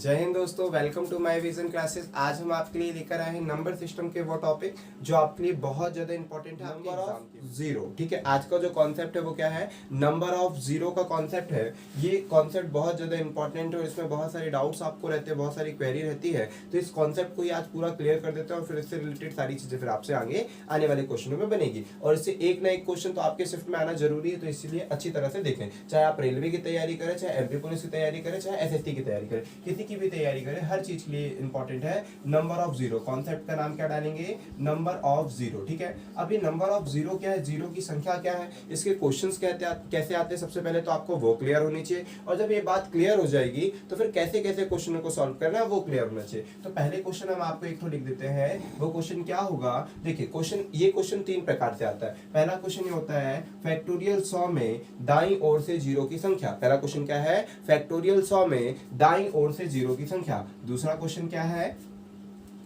जय हिंद दोस्तों, welcome to my vision classes. आज हम आपके लिए लेकर आए हैं नंबर सिस्टम के वो टॉपिक जो आपके लिए बहुत ज्यादा इंपॉर्टेंट है, नंबर ऑफ जीरो। ठीक है, आज का जो कॉन्सेप्ट है वो क्या है, नंबर ऑफ जीरो का कॉन्सेप्ट है। ये कॉन्सेप्ट बहुत ज्यादा इंपॉर्टेंट है और इसमें बहुत सारे डाउट्स आपको रहते हैं, बहुत सारी क्वेरी रहती है। तो इस कॉन्सेप्ट को ही आज पूरा क्लियर कर देते हैं और फिर इससे रिलेटेड सारी चीजें फिर आपसे आगे आने वाले क्वेश्चनों में बनेगी। और इससे एक ना एक क्वेश्चन तो आपके शिफ्ट में आना जरूरी है, तो इसलिए अच्छी तरह से देखें। चाहे आप रेलवे की तैयारी करें, चाहे एमपी पुलिस की तैयारी करें, चाहे एसएससी की तैयारी करें, किसी की भी तैयारी करें, हर चीज के लिए इंपॉर्टेंट है नंबर ऑफ जीरो। कॉन्सेप्ट का नाम क्या डालेंगे, नंबर ऑफ जीरो। ठीक है, अब ये नंबर ऑफ जीरो क्या है, जीरो की संख्या क्या है, इसके क्वेश्चंस कैसे आते हैं, सबसे पहले तो आपको वो क्लियर होनी चाहिए। और जब ये बात क्लियर हो जाएगी तो फिर कैसे कैसे क्वेश्चनों को सॉल्व करना है वो क्लियर होना चाहिए। तो पहले क्वेश्चन हम आपको एक तो लिख देते हैं, वो क्वेश्चन क्या होगा। देखिए ये क्वेश्चन तीन प्रकार से आता है। पहला क्वेश्चन ये होता है फैक्टोरियल 100 में दाईं ओर से जीरो की संख्या। पहला क्वेश्चन क्या है, फैक्टोरियल 100 में दाईं ओर से जीरो की संख्या। दूसरा क्वेश्चन क्या है,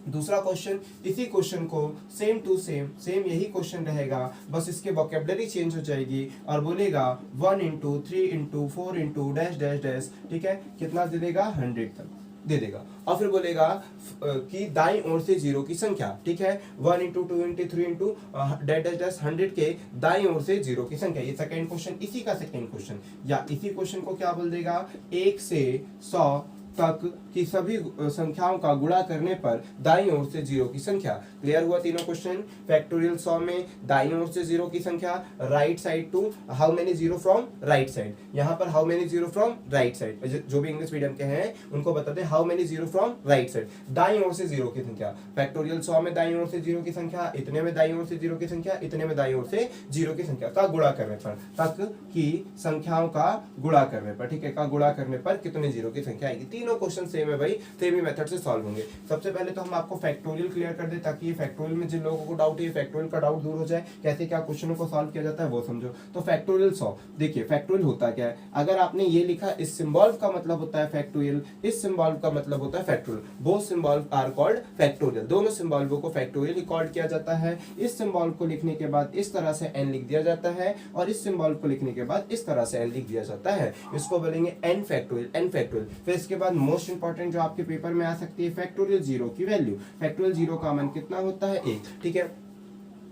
दूसरा क्वेश्चन इसी क्वेश्चन को सेम टू सेम यही क्वेश्चन रहेगा, बस इसके वोकेबलरी चेंज हो जाएगी और बोलेगा 1 into 3 into 4 into dash dash dash. ठीक है, कितना दे देगा, 100 तक दे देगा। और फिर बोलेगा कि दाईं ओर से जीरो की संख्या। ठीक है, 1 into 2 into 3 into dash dash dash 100 के दाईं ओर से जीरो की संख्या। ये सेकेंड क्वेश्चन, इसी का सेकेंड क्वेश्चन, या इसी क्वेश्चन को क्या बोल देगा, 1 से 100 तक की सभी संख्याओं का गुणा करने पर दाईं ओर से जीरो की संख्या। क्लियर हुआ तीनों क्वेश्चन। फैक्टोरियल 100 में दाईं ओर से जीरो की संख्या, right side to how many zero from right side. यहाँ पर how many zero from right side, जो भी इंग्लिश मीडियम के हैं उनको बता दे how many zero from right side. दाईं ओर से जीरो की संख्या, फैक्टोरियल 100 में दाईं ओर से जीरो की संख्या, इतने में दाईं ओर से जीरो की संख्या, इतने में दाईं ओर से जीरो की संख्या का गुणा करने पर, तक की संख्याओं का गुणा करने पर। ठीक है, का गुणा करने पर कितने जीरो की संख्या आएगी। तीनों क्वेश्चन सेम है भाई, सेम ही मेथड से सॉल्व होंगे। सबसे पहले तो हम आपको फैक्टोरियल क्लियर कर दे, ताकि ये फैक्टोरियल में जिन लोगों को डाउट है फैक्टोरियल का डाउट दूर हो जाए, कैसे क्या क्वेश्चनों को सॉल्व किया जाता है वो समझो। तो फैक्टोरियल 100, देखिए फैक्टोरियल होता क्या है, अगर आपने ये लिखा इस सिंबल का मतलब होता है फैक्टोरियल, इस सिंबल का मतलब होता है factorial. Both symbol are called factorial, दोनों सिंबल को फैक्टोरियल कॉल्ड किया जाता है। इस सिंबल को लिखने के बाद इस तरह से n लिख दिया जाता है, और इस सिंबल को लिखने के बाद इस तरह से n लिख दिया जाता है। इसको बोलेंगे n फैक्टोरियल, n फैक्टोरियल। फिर इसके बाद मोस्ट इंपॉर्टेंट जो आपके पेपर में आ सकती है, फैक्टोरियल जीरो की वैल्यू। फैक्टोरियल जीरो का मान कितना होता है, 1। ठीक है,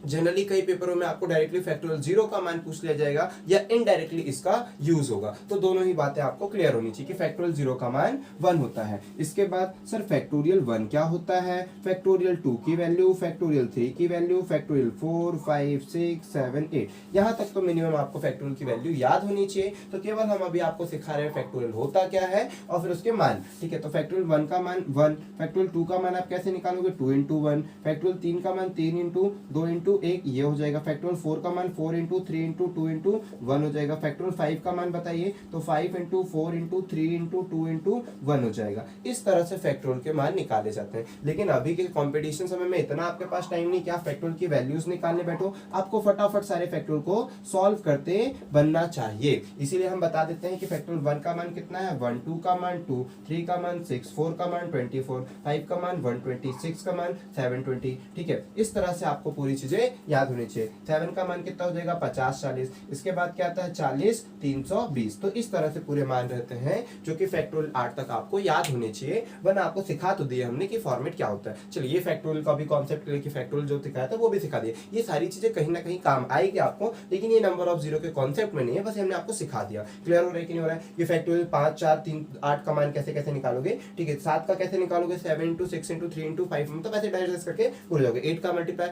जनरली कई पेपरों में आपको डायरेक्टली फैक्टोरियल जीरो का मान पूछ लिया जाएगा या इनडायरेक्टली इसका यूज होगा, तो दोनों ही बातें आपको क्लियर होनी चाहिए कि फैक्टोरियल जीरो का मान 1 होता है। इसके बाद सर फैक्टोरियल 1 क्या होता है, फैक्टोरियल 2 की वैल्यू, फैक्टोरियल 3 की वैल्यू, फैक्टोरियल 4 5 6 7 8, यहाँ तक तो मिनिमम आपको फैक्टोरियल की वैल्यू याद होनी चाहिए। तो केवल हम अभी आपको सिखा रहे हैं फैक्टोरियल होता क्या है और फिर उसके मान। ठीक है, तो फैक्टोरियल 1 का मान 1, फैक्टोरियल 2 का मान आप कैसे निकालोगे, 2 इंटू 1, फैक्टोरियल 3 का मान 3 इंटू 2 इंटू 1, ये हो जाएगा। फैक्टोरियल 4 का मान 4 इंटू 3 इंटू 2 इंटू 1 हो जाएगा। फैक्टोरियल 5 का मान बताइए, तो 5 इंटू 4 इंटू 3 इंटू 2 इंटू 1 हो जाएगा। इस तरह से फैक्टोरियल के मान निकाले जाते हैं। लेकिन अभी के कंपटीशन समय में इतना आपके पास टाइम नहीं कि आप फैक्टोरियल की वैल्यूज निकालने बैठो, आपको फटाफट सारे फैक्टोरियल को सॉल्व करते बनना चाहिए। इसीलिए हम बता देते हैं कि फैक्टोरियल 1 का मान कितना है, 1, 2 का मान 2, 3 का मान 6, 4 का मान 24, 5 का मान 120, 6 का मान 720। ठीक है, इस तरह से आपको पूरी चीजें याद होनी चाहिए। 7 का मान कितना हो जाएगा, 50 40, इसके बाद क्या आता है 40 320। तो इस तरह से पूरे मान रहते हैं जो कि फैक्टोरियल 8 तक आपको याद होने चाहिए, वरना आपको सिखा तो दिया हमने कि फॉर्मेट क्या होता है। चलिए, ये फैक्टोरियल का भी कॉन्सेप्ट लेके फैक्टोरियल जो सिखाया था वो भी सिखा दिया। ये सारी चीजें कहीं ना कहीं काम आएगी आपको, लेकिन ये नंबर ऑफ जीरो के कॉन्सेप्ट में नहीं है, बस हमने आपको सिखा दिया। क्लियर हो रहा है कि नहीं हो रहा है। ये फैक्टोरियल 5 4 3 8 का मान कैसे कैसे निकालोगे। ठीक है, 7 का कैसे निकालोगे, 7 इंटू 6 इंटू 3 इंटू 5, मतलब ऐसे डायरेक्ट करके पूरे जाओगे। 8 का multiply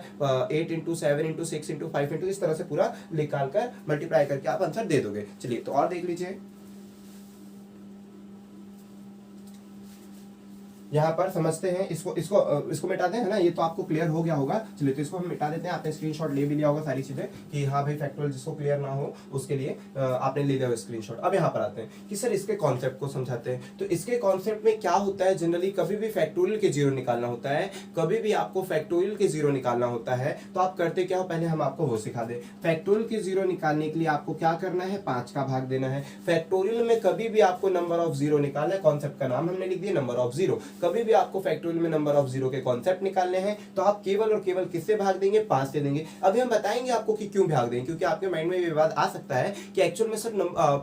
8 into 7 into 6 into 5 into, इस तरह से पूरा निकाल कर मल्टीप्लाई करके आप आंसर दे दोगे। चलिए, तो और देख लीजिए, यहाँ पर समझते हैं, इसको मिटा दें, है ना। ये तो आपको क्लियर हो गया होगा। चलिए, तो इसको हम मिटा देते हैं। आपने स्क्रीनशॉट ले भी लिया होगा सारी चीजें कि हाँ भाई फैक्टोरियल जिसको क्लियर ना हो उसके लिए आपने ले लिया स्क्रीनशॉट। अब यहाँ पर आते हैं कि सर इसके कॉन्सेप्ट को समझाते हैं। तो इसके कॉन्सेप्ट में क्या होता है, जनरली कभी भी फैक्टोरियल के जीरो निकालना होता है, कभी भी आपको फैक्टोरियल के जीरो निकालना होता है, तो आप करते क्या हो, पहले हम आपको वो सिखा दें। फैक्टोरियल के जीरो निकालने के लिए आपको क्या करना है, 5 का भाग देना है। फैक्टोरियल में कभी भी आपको नंबर ऑफ जीरो निकालना है, कॉन्सेप्ट का नाम हमने लिख दिया नंबर ऑफ जीरो। कभी भी आपको फैक्टोरियल में नंबर ऑफ जीरो के कॉन्सेप्ट निकालने हैं तो आप केवल और केवल किससे भाग देंगे, 5 से देंगे। अभी हम बताएंगे आपको कि क्यों भाग देंगे, क्योंकि आपके माइंड में ये विवाद आ सकता है कि एक्चुअल में सर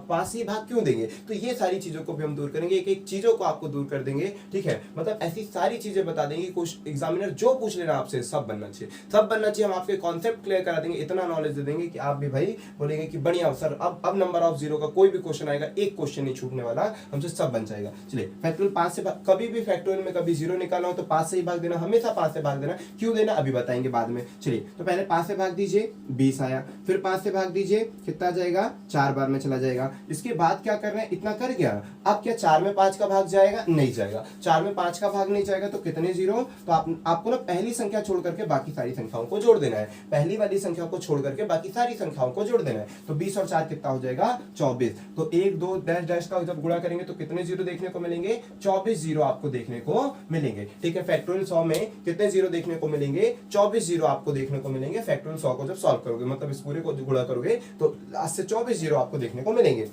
5 ही भाग क्यों देंगे। तो ये सारी चीजों को भी हम दूर करेंगे, एक एक चीजों को आपको दूर कर देंगे, ठीक है। मतलब ऐसी सारी चीजें बता देंगे, कुछ एग्जामिनर जो पूछ लेना आपसे सब बनना चाहिए, सब बनना चाहिए। हम आपके कॉन्सेप्ट क्लियर करा देंगे, इतना नॉलेज दे देंगे कि आप भी भाई बोलेंगे कि बढ़िया सर, अब नंबर ऑफ जीरो का कोई भी क्वेश्चन आएगा, एक क्वेश्चन नहीं छूटने वाला, हमसे सब बन जाएगा। चलिए फैक्टोरियल 5 से कभी भी फैक्टोरियल में कभी जीरो निकालना हो तो 5 से ही भाग देना, हमेशा 5 से भाग देना। क्यों देना अभी बताएंगे बाद में। चलिए तो पहले 5 से भाग दीजिए, 20 आया। फिर 5 से भाग दीजिए, कितना जाएगा, 4 बार में चला जाएगा। इसके बाद क्या कर रहे हैं, इतना कर गया। अब क्या 4 में 5 का भाग जाएगा, नहीं जाएगा। 4 में 5 का भाग नहीं जाएगा तो कितने जीरो, तो आपको ना पहली संख्या छोड़ करके बाकी सारी संख्याओं को जोड़ देना है। पहली वाली संख्या को छोड़ करके बाकी सारी संख्याओं को जोड़ देना है। तो 20 और 4 कितना हो जाएगा, 24। तो 1 2 डैश डैश का जब गुणा करेंगे तो कितने जीरो देखने को मिलेंगे, 24 जीरो आपको देखने को मिलेंगे, ठीक है। फैक्टोरियल 100 में कितने जीरो देखने को मिलेंगे, 24 जीरो आपको देखने को मिलेंगे। फैक्टोरियल 100 को जब सॉल्व करोगे, मतलब इस पूरे को गुणा करोगे तो लास्ट से 24 जीरो आपको देखने को मिलेंगे।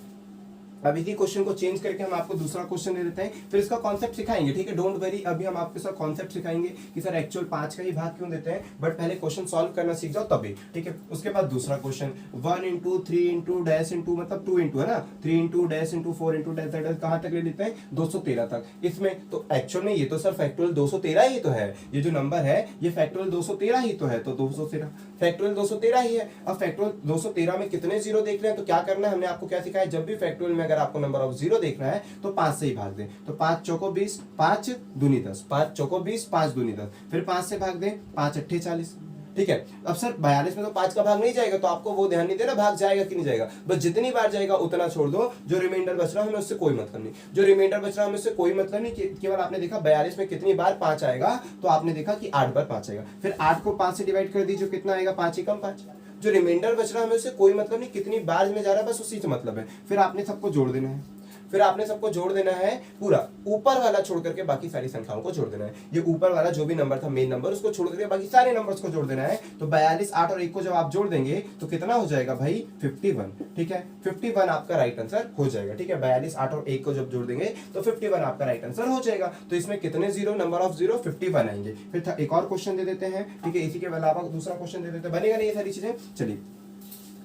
अब इसी क्वेश्चन को चेंज करके हम आपको दूसरा क्वेश्चन दे देते हैं, फिर इसका कॉन्सेप्ट सिखाएंगे, ठीक है। डोंट वरी, अभी हम आपके साथ कॉन्सेप्ट सिखाएंगे कि सर एक्चुअल 5 का ही भाग क्यों देते हैं, बट पहले क्वेश्चन सॉल्व करना सीख जाओ तभी, ठीक है। उसके बाद दूसरा question 1 into 3 into dash into, मतलब 2 इंटू है ना, 3 into dash into 4 into dash dash कहां तक ले लेते हैं, 213 तक। इसमें तो एक्चुअल में ये तो सर फैक्टोरियल 213 ही तो है, ये जो नंबर है ये फैक्टोरियल 213 ही तो है, तो 213 फैक्टोरियल 213 ही है। अब फैक्टोरियल 213 में कितने जीरो देख रहे हैं, तो क्या करना है, हमने आपको क्या सिखाया, जब भी फैक्टोरियल में अगर आपको नंबर ऑफ जीरो देखना है तो 5 से ही भाग दें। तो 5 चौको 20, 5 दूनी 10, 5 चौको 20, 5 दूनी 10। फिर 5 से भाग दें, 5 अट्ठे 40, ठीक है। अब सर 42 में तो 5 का भाग नहीं जाएगा, तो आपको वो ध्यान नहीं देना भाग जाएगा कि नहीं जाएगा, बस जितनी बार जाएगा उतना छोड़ दो, जो रिमाइंडर बच रहा है हमें उससे कोई मतलब नहीं, जो रिमाइंडर बच रहा है हमें उससे कोई मतलब नहीं। केवल आपने देखा 42 में कितनी बार 5 आएगा, तो आपने देखा कि 8 बार 5 आएगा। फिर 8 को 5 से डिवाइड कर दीजिए, कितना आएगा, 5 ही कम 5। जो रिमाइंडर बच रहा है हमें उससे कोई मतलब नहीं, कितनी बार में जा रहा है बस उसी से मतलब है। फिर आपने सबको जोड़ देना है, फिर आपने सबको जोड़ देना है, पूरा ऊपर वाला छोड़ करके बाकी सारी संख्याओं को जोड़ देना है। ये ऊपर वाला जो भी नंबर था मेन नंबर, उसको छोड़ करके बाकी सारे नंबर्स को जोड़ देना है। तो 42, 8 और 1 को जब आप जोड़ देंगे तो कितना हो जाएगा भाई, 51, ठीक है। 51 आपका राइट आंसर हो जाएगा, ठीक है। 42, 8 और 1 को जब जोड़ देंगे तो 51 आपका राइट आंसर हो जाएगा। तो इसमें कितने जीरो, नंबर ऑफ जीरो 51 आएंगे। फिर एक और क्वेश्चन दे देते हैं, ठीक है। इसी के अलावा दूसरा क्वेश्चन दे देते हैं, बनेगा नहीं ये सारी चीजें। चलिए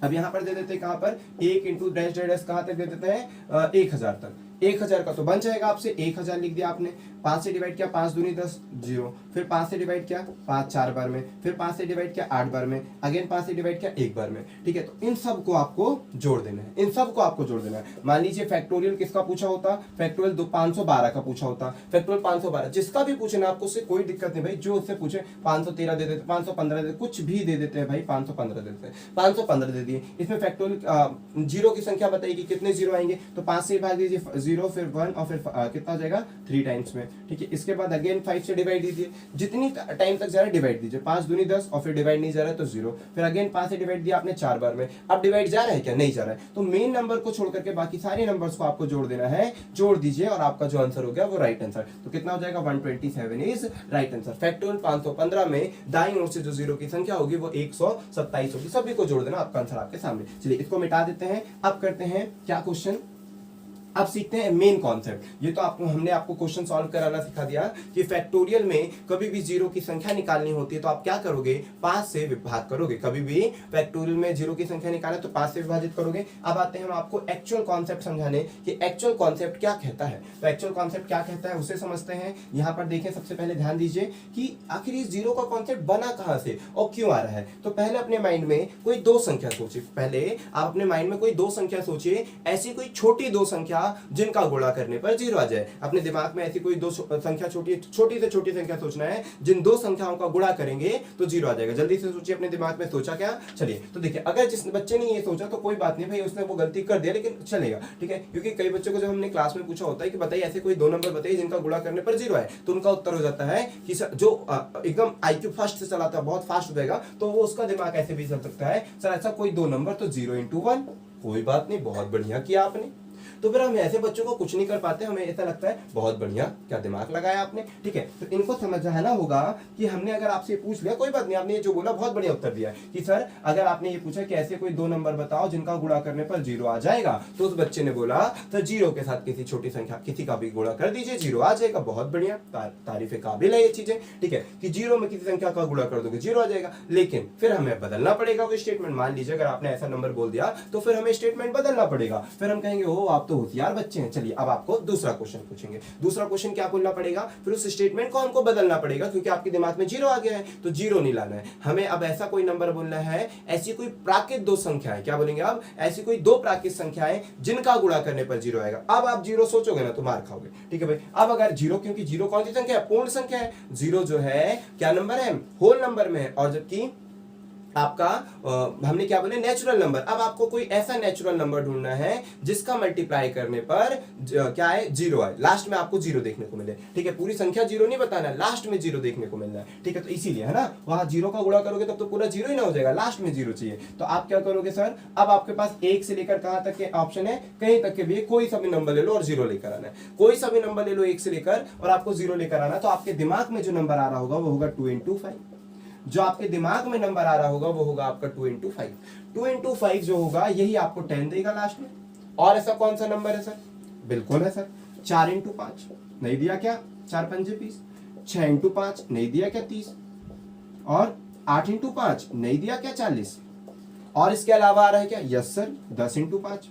अब यहाँ पर दे देते हैं, कहां पर, 1 इंटू डैश डैश कहां तक दे देते हैं, 1000 तक। 1000 का तो बन जाएगा आपसे, 1000 लिख दिया आपने। 5 से डिवाइड किया, 5 दूनी 10 जीरो। फिर 5 से डिवाइड किया, 5 4 बार में। फिर 5 से डिवाइड किया 8 बार में। अगेन 5 से डिवाइड किया 1 बार में, ठीक है। तो इन सब को आपको जोड़ देना है, इन सब को आपको जोड़ देना है। मान लीजिए फैक्टोरियल किसका पूछा होता, फैक्टोरियल 512 का पूछा होता, फैक्टोरियल 512 जिसका भी पूछे ना आपको, उससे कोई दिक्कत नहीं भाई, जो उससे पूछे 513 दे देते, 515 दे, कुछ भी दे देते हैं भाई, 515 देते हैं, 515 दे दिए। इसमें फैक्टोरियल जीरो की संख्या बताइए कितने जीरो आएंगे, तो 5 से भाग दीजिए, 0 फिर 1 और फिर कितना हो जाएगा, 3 टाइम्स में, ठीक है। इसके बाद अगेन 5 से डिवाइड दीजिए, जितनी टाइम तक जा रहा है डिवाइड दीजिए, 5 दूनी 10 और फिर डिवाइड नहीं जा रहा है तो 0। फिर अगेन 5 से डिवाइड दिया आपने 4 बार में। अब डिवाइड जा रहा है क्या, नहीं जा रहा है, तो मेन नंबर को छोड़ करके बाकी सारे नंबर्स को आपको जोड़ देना है, जोड़ दीजिए और आपका जो आंसर हो गया वो राइट आंसर। तो कितना हो जाएगा, 127 इज राइट आंसर। फैक्टोरियल 515 में दाईं ओर से जो जीरो की संख्या होगी वो 127 होगी, सभी को जोड़ देना, आपका आंसर आपके सामने। चलिए इसको मिटा देते हैं। अब करते हैं क्या क्वेश्चन, अब सीखते हैं मेन कॉन्सेप्ट। ये तो आपको हमने आपको क्वेश्चन सॉल्व कराना सिखा दिया कि फैक्टोरियल में कभी भी जीरो की संख्या निकालनी होती है तो आप क्या करोगे, 5 से विभाग करोगे। कभी भी फैक्टोरियल में जीरो की संख्या निकाले तो 5 से विभाजित करोगे। अब आते हैं हम आपको एक्चुअल कॉन्सेप्ट समझाने कि एक्चुअल कॉन्सेप्ट क्या कहता है। तो एक्चुअल कॉन्सेप्ट क्या कहता है उसे समझते हैं। यहाँ पर देखें, सबसे पहले ध्यान दीजिए कि आखिर इस जीरो का कॉन्सेप्ट बना कहाँ से और क्यों आ रहा है। तो पहले अपने माइंड में कोई दो संख्या सोचिए, पहले आप अपने माइंड में कोई दो संख्या सोचिए, ऐसी कोई छोटी दो संख्या जिनका गुणा करने पर जीरो आ जाए। अपने दिमाग में ऐसी कोई दो संख्या, छोटी से छोटी संख्या सोचना है, जिन दो संख्याओं का गुणा करेंगे तो जीरो आ जाएगा। जल्दी से सोचिए, अपने दिमाग में सोचा क्या। चलिए तो देखिए, अगर जिस बच्चे ने ये सोचा तो कोई बात नहीं भाई, उसने वो गलती कर दिया लेकिन चलेगा, ठीक है। क्योंकि कई बच्चों को जब हमने क्लास में पूछा होता है कि बताइए ऐसे कोई दो नंबर बताइए जिनका गुणा करने पर जीरो आए, तो उनका उत्तर हो जाता है कि जो एकदम IQ फर्स्ट से चलाता है, बहुत फास्ट रहेगा, तो वो उसका दिमाग ऐसे भी चल सकता है, सर ऐसा कोई दो नंबर तो 0 into 1। कोई बात नहीं, बहुत बढ़िया किया आपने। तो फिर हम ऐसे बच्चों को कुछ नहीं कर पाते, हमें ऐसा लगता है बहुत बढ़िया, क्या दिमाग लगाया आपने, ठीक है। तो इनको समझना होगा कि हमने अगर आपसे पूछ लिया, कोई बात नहीं, आपने ये जो बोला बहुत बढ़िया उत्तर दिया कि सर अगर आपने ये पूछा कि ऐसे कोई 2 नंबर बताओ जिनका गुणा करने पर 0 आ जाएगा, तो उस बच्चे ने बोला सर 0 के साथ किसी छोटी संख्या किसी का भी गुणा कर दीजिए, 0 आ जाएगा। बहुत बढ़िया, तारीफ काबिल है ये चीजें, ठीक है, कि 0 में किसी संख्या का गुणा कर दोगे 0 आ जाएगा। लेकिन फिर हमें बदलना पड़ेगा वो स्टेटमेंट। मान लीजिए अगर आपने ऐसा नंबर बोल दिया तो फिर हमें स्टेटमेंट बदलना पड़ेगा, फिर हम कहेंगे ओ आप तो होशियार बच्चे हैं। चलिए अब आपको दूसरा क्वेश्चन पूछेंगे। दूसरा क्वेश्चन क्या बोलना पड़ेगा, फिर उस स्टेटमेंट को हमको बदलना पड़ेगा, क्योंकि आपके दिमाग में 0 आ गया है तो 0 नहीं लाना है हमें। अब ऐसा कोई नंबर बोलना है, ऐसी कोई प्राकृत 2 संख्याएं, क्या बोलेंगे अब, ऐसी कोई 2 प्राकृत संख्याएं जिनका गुणा करने पर 0 आएगा। अब आप 0 सोचोगे ना तो मार खाओगे, ठीक है भाई। अब अगर 0, क्योंकि 0 कौन सी संख्या है, पूर्ण संख्या है, 0 जो है क्या नंबर है, होल नंबर में है, और जबकि आपका हमने क्या बोले, नेचुरल नंबर। अब आपको कोई ऐसा नेचुरल नंबर ढूंढना है जिसका मल्टीप्लाई करने पर क्या है, 0 आए, लास्ट में आपको 0 देखने को मिले, ठीक है। पूरी संख्या 0 नहीं बताना है, लास्ट में 0 देखने को मिलना है, ठीक है। तो इसीलिए है ना, वहां 0 का गुणा करोगे तब तो पूरा 0 ही ना हो जाएगा, लास्ट में 0 चाहिए। तो आप क्या करोगे सर, अब आपके पास 1 से लेकर कहां तक के ऑप्शन है, कहीं तक के भी, कोई सा भी नंबर ले लो और 0 लेकर आना है, कोई सा भी नंबर ले लो 1 से लेकर और आपको 0 लेकर आना। तो आपके दिमाग में जो नंबर आ रहा होगा वो होगा 2 into 5। जो आपके दिमाग में नंबर आ रहा होगा वो होगा आपका 2 into 5। 2 into 5 जो होगा यही आपको 10 देगा लास्ट में। और ऐसा कौन सा नंबर है सर, बिल्कुल है सर 4 into 5, नहीं दिया क्या, 4 पंजे 20, 6 into 5 नहीं दिया क्या 30, और 8 into 5 नहीं दिया क्या 40, और इसके अलावा आ रहा है क्या, यस सर 10 into 5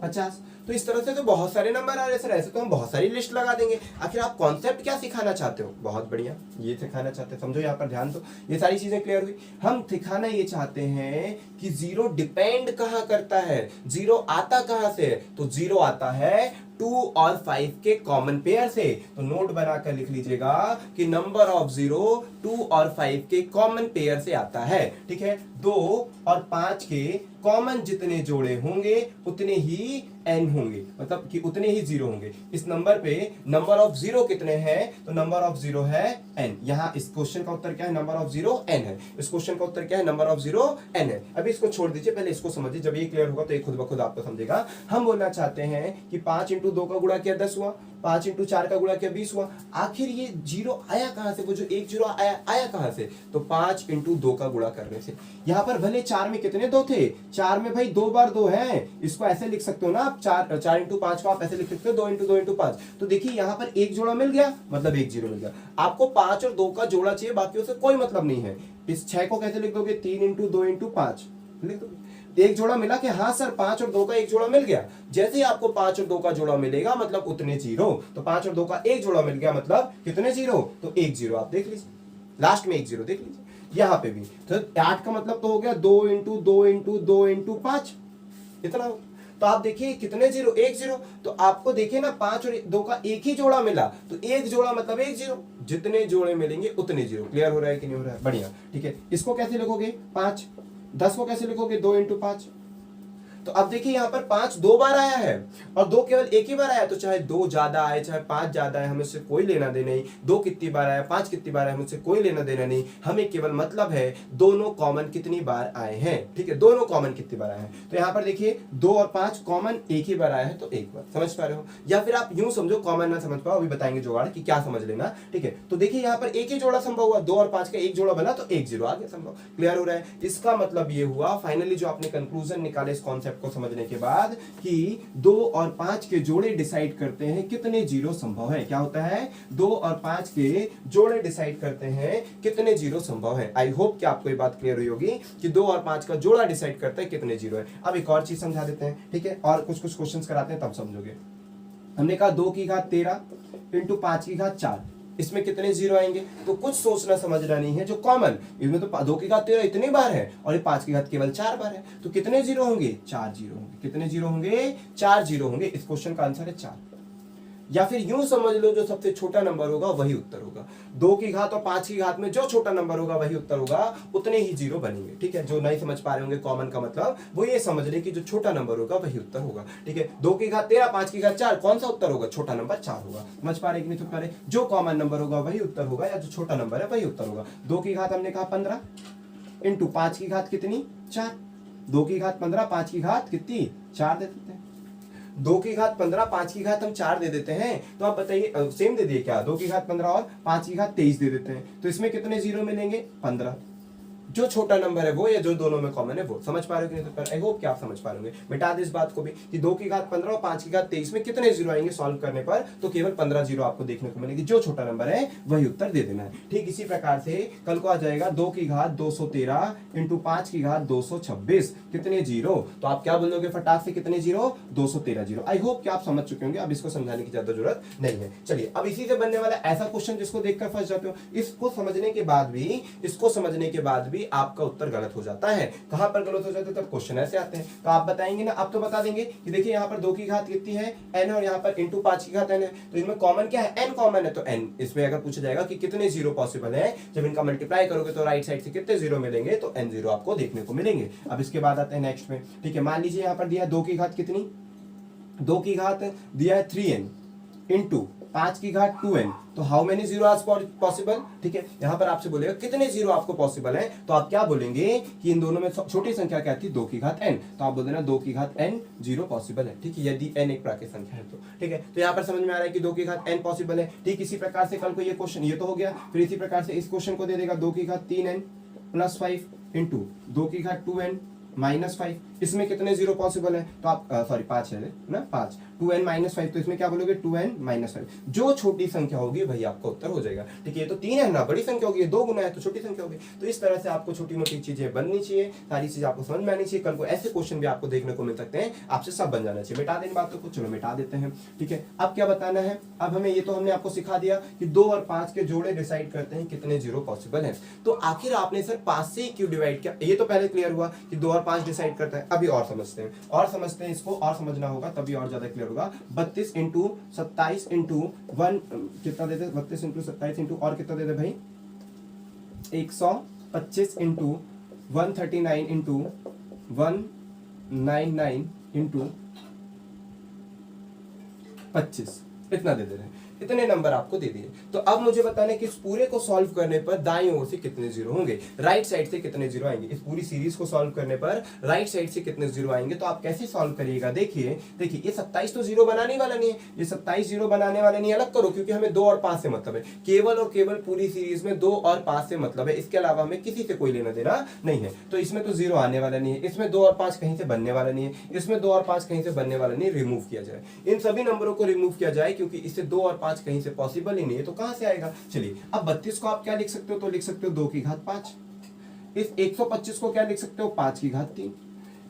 50। तो इस तरह से तो बहुत सारे नंबर आ रहे हैं सर, ऐसे तो हम बहुत सारी लिस्ट लगा देंगे। आखिर आप कॉन्सेप्ट क्या सिखाना चाहते हो, बहुत बढ़िया ये सिखाना चाहते हैं, समझो यहाँ पर ध्यान दो, ये सारी चीजें क्लियर हुई। हम सिखाना ये चाहते हैं कि 0 डिपेंड कहाँ करता है, 0 आता कहाँ से है, तो 0 आता है 2 और 5 के कॉमन पेयर से। तो नोट बनाकर लिख लीजिएगा कि नंबर ऑफ 0 2 और 5 के कॉमन पेयर से आता है, ठीक है। 2 और 5 के कॉमन जितने जोड़े होंगे उतने ही n होंगे, मतलब कि उतने ही 0 होंगे। इस नंबर पे नंबर ऑफ 0 कितने हैं, तो नंबर ऑफ 0 है n। यहाँ इस क्वेश्चन का उत्तर क्या है, नंबर ऑफ 0 n है। इस क्वेश्चन का उत्तर क्या है, नंबर ऑफ 0 n है। अभी इसको छोड़ दीजिए, पहले इसको समझिए, जब ये क्लियर होगा तो ये खुद ब खुद आपको समझेगा। हम बोलना चाहते हैं कि 5 into 2 का गुणा किया 10 हुआ, 5 into 4 का गुणा किया 20 हुआ। आखिर ये 0 आया कहां से, वो जो एक 0 आया कहां से, तो 5 into 2 का गुणा करने से। यहाँ पर भले 4 में कितने 2 थे, 4 में भाई 2 बार 2 है, इसको ऐसे लिख सकते हो ना आप, 4 into 5 को आप ऐसे लिख सकते हो 2 into 2 into 5। तो देखिए यहाँ पर एक जोड़ा मिल गया, मतलब एक 0 मिल गया। आपको 5 और 2 का जोड़ा चाहिए, बाकियों से कोई मतलब नहीं है। इस 6 को कैसे लिख दोगे, 3 into 2 into 5 लिख दोगे। एक जोड़ा मिला कि हाँ सर 5 और 2 का एक जोड़ा मिल गया। जैसे ही आपको 5 और 2 का जोड़ा मिलेगा मतलब उतने 0, तो 5 और 2 का एक जोड़ा मिल गया मतलब कितने 0, तो एक 0 आप देख लीजिए, लास्ट में एक 0 देख लीजिए। यहाँ पे भी तो 8 का मतलब तो हो गया 2 into 2 into 2 into 5, इतना। तो आप देखिए कितने 0, एक 0। तो आपको देखिए ना 5 और 2 का एक ही जोड़ा मिला, तो एक जोड़ा मतलब एक 0, जितने जोड़े मिलेंगे उतने 0। क्लियर हो रहा है कि नहीं हो रहा है, बढ़िया, ठीक है। इसको कैसे लिखोगे 5, 10 को कैसे लिखोगे 2 into 5। तो अब देखिए यहाँ पर 5 2 बार आया है और 2 केवल एक ही बार आया, तो चाहे 2 ज्यादा आए चाहे 5 ज्यादा आए, हमें उससे कोई लेना देना नहीं। 2 कितनी बार आया 5 कितनी बार आया, मुझसे कोई लेना देना नहीं। हमें केवल मतलब है दोनों कॉमन कितनी बार आए हैं, ठीक है, दोनों कॉमन कितनी बार आए हैं। तो यहाँ पर देखिए 2 और 5 कॉमन एक ही बार आया है, तो एक बार, समझ पा रहे हो। या फिर आप यूं समझो, कॉमन ना समझ पाओ, अभी बताएंगे जुगाड़ कि क्या समझ लेना, ठीक है। तो देखिए यहाँ पर एक ही जोड़ा संभव हुआ, 2 और 5 का एक जोड़ा बना तो एक 0 आ गया संभव। क्लियर हो रहा है। इसका मतलब ये हुआ फाइनली जो आपने कंक्लूजन निकाले इस कॉन्सेप्ट को समझने के बाद, कि 2 और 5 के जोड़े डिसाइड करते हैं कितने 0 संभव है। क्या होता है, 2 और 5 के जोड़े डिसाइड करते हैं कितने 0 संभव है। आई होप कि आपको ये बात क्लियर हुई होगी कि 2 और 5 का जोड़ा डिसाइड करता है कितने 0 है। अब एक और चीज समझा देते हैं, ठीक है, और कुछ क्वेश्चंस कराते हैं तब समझोगे। हमने कहा 2 की घात 13 इंटू 5 की घात 4, इसमें कितने 0 आएंगे। तो कुछ सोचना समझना नहीं है, जो कॉमन, इसमें तो 2 की घात 13 इतनी बार है और ये 5 की घात केवल 4 बार है, तो कितने 0 होंगे, 4 0 होंगे। कितने 0 होंगे, 4 0 होंगे। इस क्वेश्चन का आंसर है 4। या फिर यूं समझ लो, जो सबसे छोटा नंबर होगा वही उत्तर होगा। 2 की घात और 5 की घात में जो छोटा नंबर होगा वही उत्तर होगा, उतने ही 0 बनेंगे, ठीक है। जो नहीं समझ पा रहे होंगे कॉमन का मतलब, वो ये समझ ले कि जो छोटा नंबर होगा वही उत्तर होगा, ठीक है। 2 की घात 13 5 की घात 4, कौन सा उत्तर होगा, छोटा नंबर 4 होगा। समझ पा रहे कि नहीं समझ पा रहे, जो कॉमन नंबर होगा वही उत्तर होगा, या जो छोटा नंबर है वही उत्तर होगा। 2 की घात हमने कहा 15 इंटू 5 की घात कितनी 4, 2 की घात 15 5 की घात कितनी 4 दे देते हैं। 2 की घात 15, 5 की घात हम 4 दे देते हैं, तो आप बताइए सेम दे दिए क्या, 2 की घात 15 और 5 की घात 23 दे देते हैं, तो इसमें कितने जीरो मिलेंगे, 15। जो छोटा नंबर है वो या जो दोनों में कॉमन है वो, समझ पा रहे हो कि नहीं? तो आई होप कि आप समझ पा रहे होंगे। मिटा दे इस बात को भी कि 2 की घात 15 और 5 की घात 23 में कितने जीरो आएंगे सॉल्व करने पर, तो केवल 15 जीरो आपको देखने को मिलेगी। जो छोटा नंबर है वही उत्तर दे देना है। ठीक इसी प्रकार से कल को आ जाएगा 2 की घात 213 इंटू 5 की घात 226, कितने जीरो, तो आप क्या बोलोगे फटाक से, कितने जीरो, 213 जीरो। आई होप कि आप समझ चुके होंगे, अब इसको समझाने की ज्यादा जरूरत नहीं है। चलिए अब इसी से बनने वाला ऐसा क्वेश्चन जिसको देखकर फंस जाते हो, इसको समझने के बाद भी आपका उत्तर गलत हो जाता है। कहां पर गलत हो जाता है, तब क्वेश्चन ऐसे आते हैं, तो आप बताएंगे ना, आप तो बता देंगे कि देखिए यहाँ पर 2 की घात कितनी है, n, और यहाँ पर इंटू 5 की घात n है, तो इनमें कॉमन क्या है, n कॉमन है, तो n। इसमें अगर पूछा जाएगा कि कितने जीरो पॉसिबल है, जब इनका मल्टीप्लाई करोगे तो राइट साइड से कितने जीरो मिलेंगे, तो n जीरो आपको देखने को मिलेंगे। अब इसके बाद आते हैं नेक्स्ट में। ठीक है, मान लीजिए यहाँ पर दिया है 2 की घात कितनी, 2 की घात दिया है 3n इंटू 5 की घात 2n, तो how many zero are possible. ठीक है, यहां पर आपसे बोलेगा कितने जीरो आपको पॉसिबल है, तो आप क्या बोलेंगे कि इन दोनों में छोटी संख्या क्या थी, 2 की घात n, तो आप बोल देना 2 की घात n जीरो पॉसिबल है। ठीक है, यदि n एक प्राकृत संख्या है तो। ठीक है, तो यहाँ पर समझ में आ रहा है कि 2 की घात n पॉसिबल है। ठीक इसी प्रकार से कल को ये क्वेश्चन ये तो हो गया, फिर इसी प्रकार से इस क्वेश्चन को दे देगा 2 की घात 3n प्लस 5 इंटू 2 की घात 2n माइनस 5, इसमें कितने जीरो पॉसिबल है, तो आप सॉरी 5 है ना, 5 2n माइनस 5, तो इसमें क्या बोलोगे 2n माइनस 5, जो छोटी संख्या होगी वही आपका उत्तर हो जाएगा। ठीक है, ये तो 3 है ना, बड़ी संख्या होगी, 2 गुना है तो छोटी संख्या होगी। तो इस तरह से आपको छोटी मोटी चीजें बननी चाहिए, सारी चीजें आपको समझ में आनी चाहिए। कल को ऐसे क्वेश्चन भी आपको देखने को मिल सकते हैं, आपसे सब बन जाना चाहिए। मिटा देने बातों को, चलो मिटा देते हैं। ठीक है, अब क्या बताना है, अब हमें ये तो हमने आपको सिखा दिया कि 2 और 5 के जोड़े डिसाइड करते हैं कितने जीरो पॉसिबल है। तो आखिर आपने सर 5 से क्यों डिवाइड किया, ये तो पहले क्लियर हुआ कि 2 और 5 डिसाइड करता है। अभी और समझते हैं इसको, और समझना होगा तभी और ज्यादा क्लियर होगा। 32 इंटू 27 इंटू 1 कितना देते, 32 इंटू 27 इंटू और कितना देते भाई, 125 इंटू 139 इंटू 199 इंटू 25, इतना दे दे रहे हैं, इतने नंबर आपको दे दिए। तो अब मुझे बताना है कि इस पूरे को सॉल्व करने पर दाईं ओर से कितने जीरो होंगे, राइट साइड से कितने जीरो आएंगे। इस पूरी सीरीज को सॉल्व करने पर राइट साइड से कितने जीरो आएंगे, तो आप कैसे सॉल्व करिएगा, देखिए ये 27 तो जीरो बनाने वाला नहीं है, ये 27 जीरो बनाने वाला नहीं, अलग करो, क्योंकि हमें 2 और 5 से मतलब है, केवल और केवल पूरी सीरीज में 2 और 5 से मतलब है, इसके अलावा हमें किसी से कोई लेना देना नहीं है। तो इसमें तो जीरो आने वाला नहीं है, इसमें 2 और 5 कहीं से बनने वाला नहीं है, इसमें 2 और 5 कहीं से बनने वाला नहीं, रिमूव किया जाए, इन सभी नंबरों को रिमूव किया जाए, क्योंकि इससे 2 और 5 कहीं से पॉसिबल ही नहीं है, तो कहां से आएगा। चलिए अब 32 को आप क्या लिख सकते हो, तो लिख सकते हो 2 की घात 5, इस 125 को क्या लिख सकते हो, 5 की घात 3,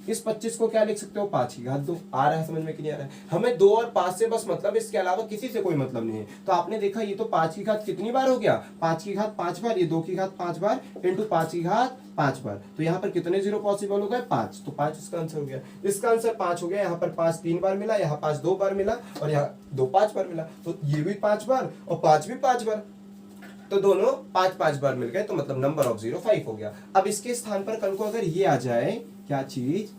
इस 25 को क्या लिख सकते हो, 5 की घात 2। आ रहा है समझ में कि नहीं आ रहा है, हमें 2 और 5 से बस मतलब, इसके अलावा किसी से कोई मतलब नहीं है। तो आपने देखा ये तो 5 की घात कितनी बार हो गया, 5 की घात 5 बार, ये 2 की घात 5 बार इंटू 5 की घात 5 बार, तो यहाँ पर कितने जीरो पॉसिबल हो गए, 5, तो 5 इसका आंसर हो गया। इसका आंसर 5 हो गया, यहाँ पर 5 3 बार मिला, यहाँ 5 2 बार मिला, और यहाँ 2 5 बार मिला, तो ये भी 5 बार और 5 भी 5 बार, तो दोनों 5 बार मिल गए, तो मतलब नंबर ऑफ जीरो 5 हो गया। अब इसके स्थान पर कल को अगर ये आ जाए, क्या चीज,